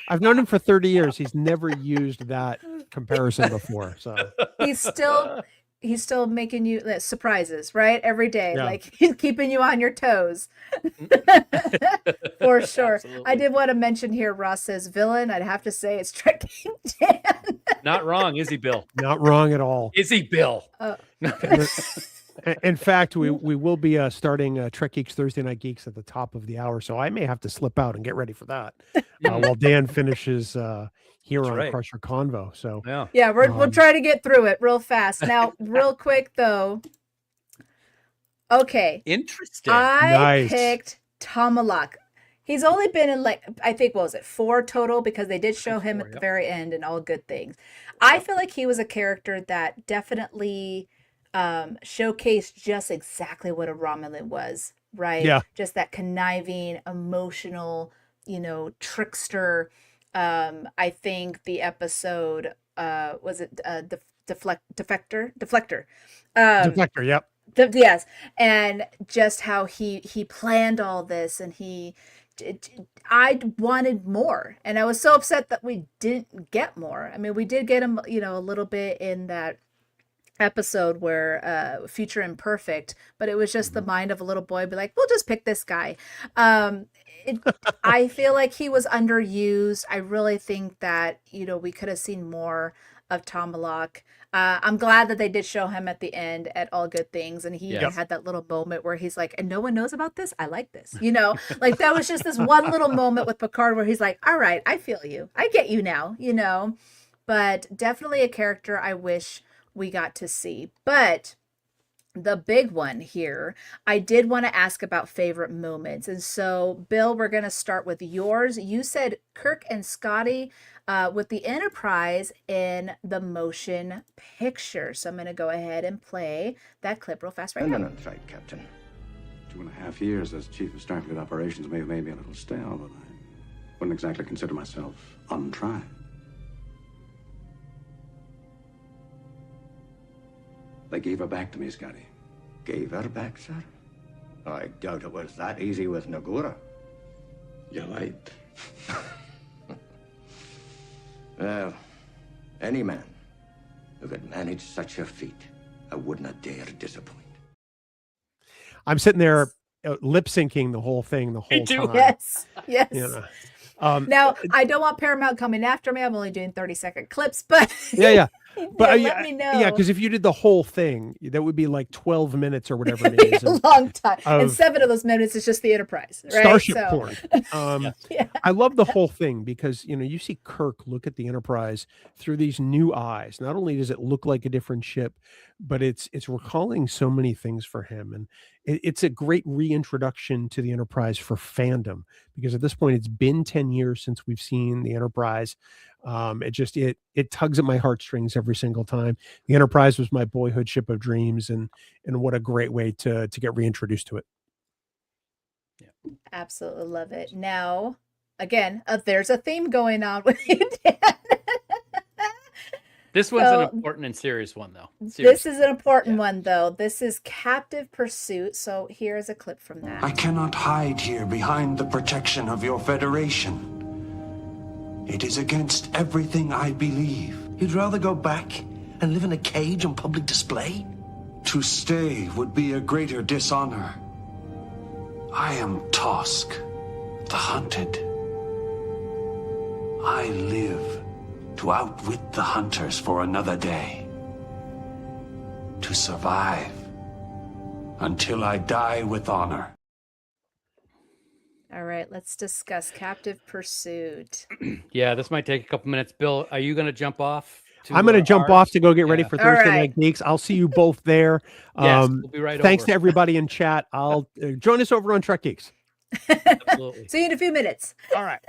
I've known him for 30 years. He's never used that comparison before. So he's still making you surprises, right? Every day. Yeah. Like he's keeping you on your toes. For sure. Absolutely. I did want to mention here, Ross says villain. I'd have to say it's Trek King Dan. Not wrong, is he, Bill? not wrong at all. Is he, Bill? In fact, we will be starting Trek Geeks Thursday Night Geeks at the top of the hour, so I may have to slip out and get ready for that while Dan finishes here That's on right. Crusher Convo. So yeah, we'll try to get through it real fast. Now, real quick though. Okay. Interesting. I picked Tomalak. He's only been in I think, what was it, 4 total? Because they did show him at the very end and All Good Things. I feel like he was a character that definitely showcased just exactly what a Romulan was, right? Yeah. Just that conniving, emotional, trickster. I think the episode, was it Deflector? Deflector. Deflector, yep. Yes, and just how he planned all this, and I wanted more, and I was so upset that we didn't get more. I mean, we did get him, a little bit in that episode where Future Imperfect, but it was just the mind of a little boy be like, we'll just pick this guy. I feel like he was underused. I really think that we could have seen more of Tomalak. I'm glad that they did show him at the end at All Good Things, and he even had that little moment where he's like, and no one knows about this? I like this. Like that was just this one little moment with Picard where he's like, all right, I feel you. I get you now, But definitely a character I wish we got to see. But the big one here, I did want to ask about favorite moments. And so, Bill, we're going to start with yours. You said Kirk and Scotty with the Enterprise in the motion picture. So I'm going to go ahead and play that clip real fast right now. That's right, Captain. 2.5 years as Chief of Starfleet Operations may have made me a little stale, but I wouldn't exactly consider myself untried. They gave her back to me, Scotty. Gave her back, sir? I doubt it was that easy with Nagura. You lied. Well, any man who could manage such a feat, I would not dare disappoint. I'm sitting there lip syncing the whole thing the whole time. Yes. Now, I don't want Paramount coming after me. I'm only doing 30-second clips, but yeah. But let me know. Yeah, because if you did the whole thing, that would be like 12 minutes or whatever it is. A long time. And 7 of those minutes is just the Enterprise, right? Starship porn. I love the whole thing because, you see Kirk look at the Enterprise through these new eyes. Not only does it look like a different ship, but it's recalling so many things for him. And it's a great reintroduction to the Enterprise for fandom because at this point, it's been 10 years since we've seen the Enterprise. It tugs at my heartstrings every single time. The Enterprise was my boyhood ship of dreams, and what a great way to get reintroduced to it. Yeah. Absolutely love it. Now, again, there's a theme going on with you, Dan. This one's an important and serious one, though. This is an important one, though. This is Captive Pursuit. So here's a clip from that. I cannot hide here behind the protection of your Federation. It is against everything I believe. You'd rather go back and live in a cage on public display? To stay would be a greater dishonor. I am Tosk, the hunted. I live to outwit the hunters for another day. To survive until I die with honor. All right, let's discuss Captive Pursuit. Yeah, this might take a couple minutes. Bill, are you going to jump off? I'm going to jump off to go get ready for All Thursday right. Night Geeks. I'll see you both there. Yes, we'll be right Thanks over. to everybody in chat. I'll join us over on Trek Geeks. Absolutely. See you in a few minutes. All right.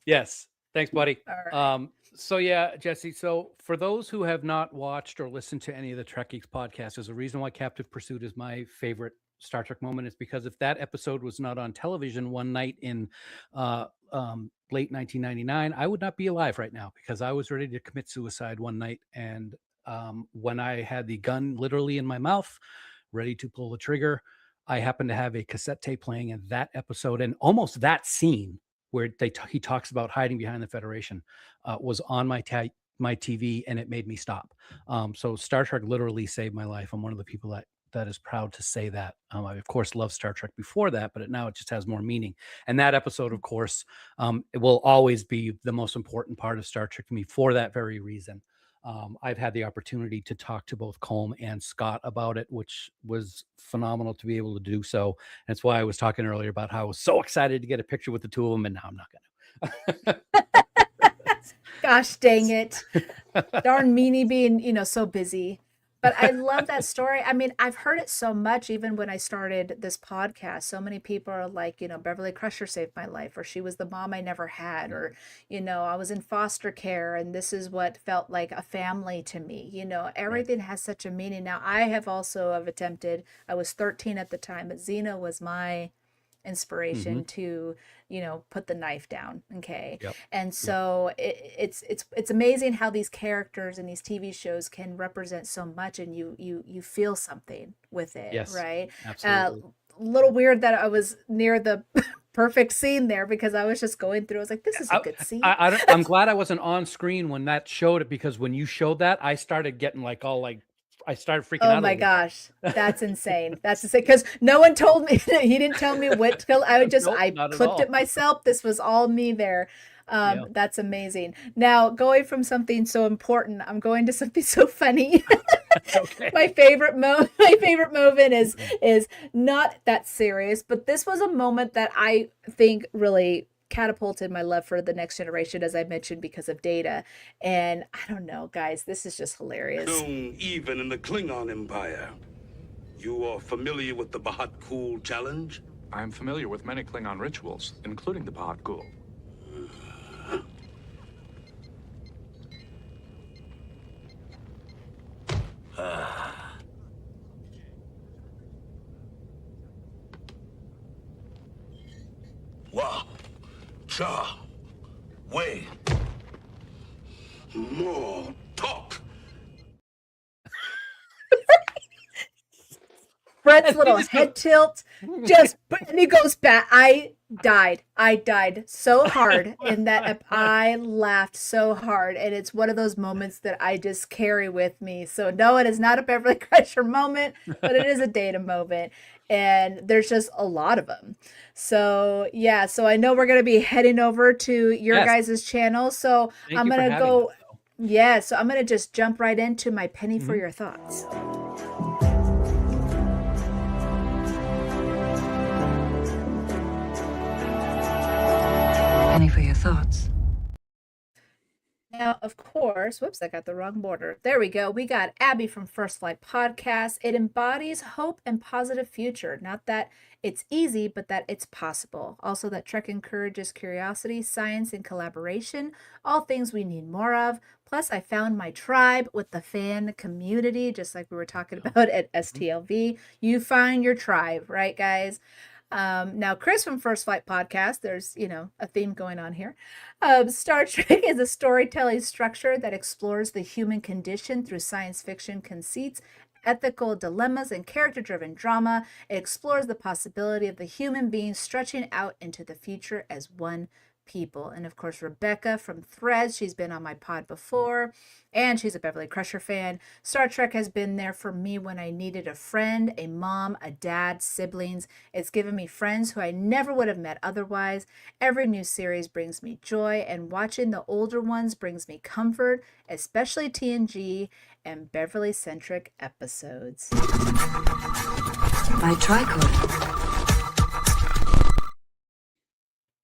Yes. Thanks, buddy. All right. So yeah, Jesse. So for those who have not watched or listened to any of the Trek Geeks podcasts, there's a reason why Captive Pursuit is my favorite Star Trek moment. Is because if that episode was not on television one night in late 1999, I would not be alive right now, because I was ready to commit suicide one night. And when I had the gun literally in my mouth, ready to pull the trigger, I happened to have a cassette tape playing, and that episode and almost that scene where he talks about hiding behind the Federation was on my TV, and it made me stop. So Star Trek literally saved my life. I'm one of the people that is proud to say that. I of course loved Star Trek before that, but now it just has more meaning. And that episode, of course, it will always be the most important part of Star Trek to me for that very reason. I've had the opportunity to talk to both Colm and Scott about it, which was phenomenal to be able to do so. And that's why I was talking earlier about how I was so excited to get a picture with the two of them, and now I'm not going to. Gosh dang it. Darn meanie being, so busy. But I love that story. I mean, I've heard it so much, even when I started this podcast. So many people are like, Beverly Crusher saved my life, or she was the mom I never had, or, I was in foster care and this is what felt like a family to me. Everything has such a meaning. Now, I have attempted, I was 13 at the time, but Xena was my inspiration to put the knife down. Okay. Yep. And so it's amazing how these characters and these TV shows can represent so much, and you feel something with it. Yes, right. absolutely. Little weird that I was near the perfect scene there, because I was just going through, I was like, this is a good scene. I'm glad I wasn't on screen when that showed it, because when you showed that, I started getting I started freaking out. Oh my gosh, that's insane. That's insane, because no one told me. He didn't tell me what to. I clipped it myself. This was all me there. That's amazing. Now, going from something so important, I'm going to something so funny. Okay. My favorite moment is not that serious, but this was a moment that I think really catapulted my love for the Next Generation, as I mentioned, because of Data. And I don't know, guys, this is just hilarious. Known even in the Klingon Empire. You are familiar with the Bahat Kul challenge? I'm familiar with many Klingon rituals, including the Bahat Kul. Wow. Cha. Wait. More talk. Brett's little head tilt, and he goes back. I died so hard in that. I laughed so hard, and it's one of those moments that I just carry with me. So no, it is not a Beverly Crusher moment, but it is a Data moment, and there's just a lot of them. So yeah, so I know we're gonna be heading over to your guys' channel. So I'm gonna go. Yeah, so I'm gonna just jump right into my penny for your thoughts. Penny for your thoughts. Now, of course, whoops, I got the wrong border. There we go. We got Abby from First Flight Podcast. It embodies hope and positive future. Not that it's easy, but that it's possible. Also, that Trek encourages curiosity, science, and collaboration, all things we need more of. Plus, I found my tribe with the fan community, just like we were talking about at STLV. You find your tribe, right, guys? Now, Chris from First Flight Podcast, there's, a theme going on here. Star Trek is a storytelling structure that explores the human condition through science fiction conceits, ethical dilemmas, and character-driven drama. It explores the possibility of the human being stretching out into the future as one people. And of course, Rebecca from Threads, she's been on my pod before, and she's a Beverly Crusher fan. Star Trek has been there for me when I needed a friend, a mom, a dad, siblings. It's given me friends who I never would have met otherwise. Every new series brings me joy, and watching the older ones brings me comfort, especially TNG and Beverly-centric episodes. By tricorder.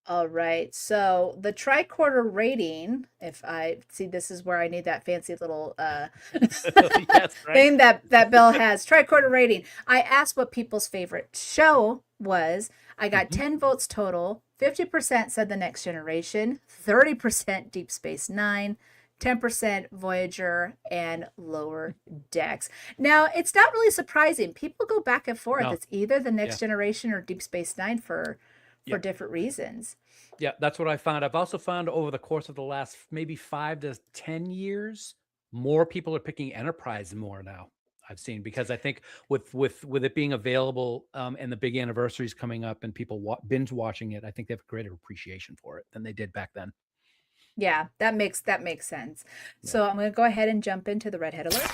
All right, so the tricorder rating, if I see, this is where I need that fancy little Yes, right. thing that Bill has. Tricorder rating. I asked what people's favorite show was. I got 10 votes total. 50% said The Next Generation, 30% Deep Space Nine, 10% Voyager, and Lower Decks. Now, it's not really surprising. People go back and forth. No. It's either The Next Generation or Deep Space Nine for different reasons. Yeah, that's what I found. I've also found over the course of the last maybe 5 to 10 years, more people are picking Enterprise more now. I've seen, because I think with it being available and the big anniversaries coming up and people binge watching it, I think they have a greater appreciation for it than they did back then. Yeah, that makes sense. So I'm going to go ahead and jump into the Redhead Alert.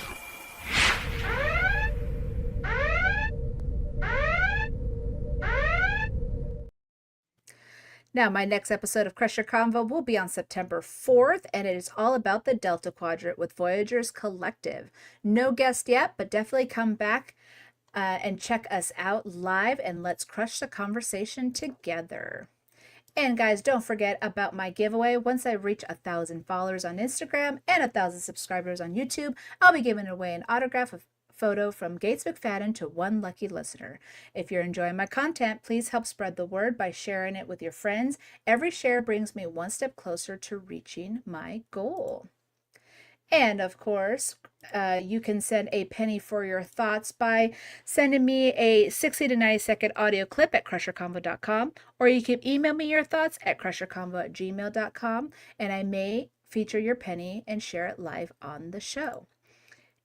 Now, my next episode of Crusher Convo will be on September 4th, and it is all about the Delta Quadrant with Voyager's Collective. No guest yet, but definitely come back and check us out live, and let's crush the conversation together. And guys, don't forget about my giveaway. Once I reach 1,000 followers on Instagram and 1,000 subscribers on YouTube, I'll be giving away an autograph of photo from Gates McFadden to one lucky listener. If you're enjoying my content, please help spread the word by sharing it with your friends. Every share brings me one step closer to reaching my goal. And of course, you can send a penny for your thoughts by sending me a 60 to 90 second audio clip at crusherconvo.com, or you can email me your thoughts at crusherconvo@gmail.com, and I may feature your penny and share it live on the show.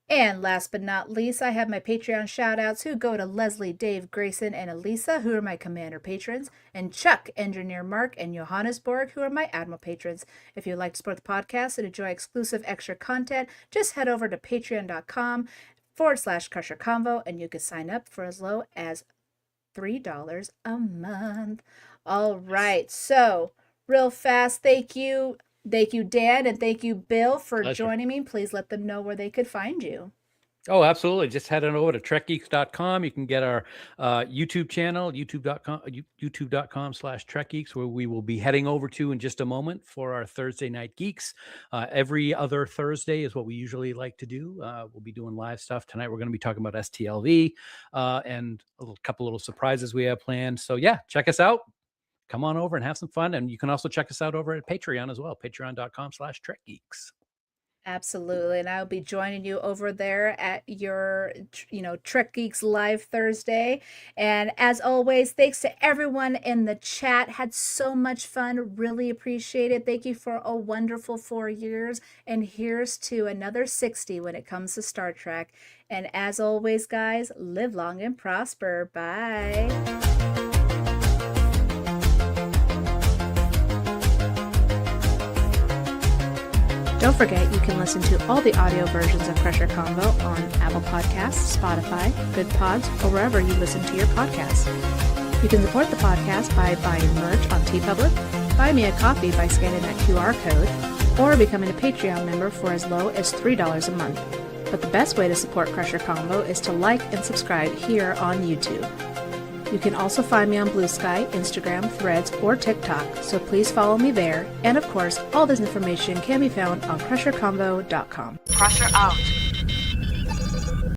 And last but not least, I have my Patreon shout-outs who go to Leslie, Dave, Grayson, and Elisa, who are my Commander patrons, and Chuck, Engineer Mark, and Johannesburg, who are my Admiral patrons. If you'd like to support the podcast and enjoy exclusive extra content, just head over to patreon.com/Crusher Convo, and you can sign up for as low as $3 a month. All right, so real fast, thank you. Thank you, Dan, and thank you, Bill, for joining me. Please let them know where they could find you. Oh, absolutely. Just head on over to trekgeeks.com. You can get our YouTube channel, youtube.com/trekgeeks, where we will be heading over to in just a moment for our Thursday night Geeks. Every other Thursday is what we usually like to do. We'll be doing live stuff. Tonight we're going to be talking about STLV and a couple little surprises we have planned. So yeah, check us out. Come on over and have some fun. And you can also check us out over at Patreon as well, patreon.com/trekgeeks. Absolutely. And I'll be joining you over there at your, Trek Geeks Live Thursday. And as always, thanks to everyone in the chat. Had so much fun. Really appreciate it. Thank you for a wonderful 4 years. And here's to another 60 when it comes to Star Trek. And as always, guys, live long and prosper. Bye. Don't forget, you can listen to all the audio versions of Crusher Convo on Apple Podcasts, Spotify, Good Pods, or wherever you listen to your podcasts. You can support the podcast by buying merch on TeePublic, buy me a coffee by scanning that QR code, or becoming a Patreon member for as low as $3 a month. But the best way to support Crusher Convo is to like and subscribe here on YouTube. You can also find me on Blue Sky, Instagram, Threads, or TikTok, so please follow me there. And of course, all this information can be found on crusherconvo.com. Crusher out.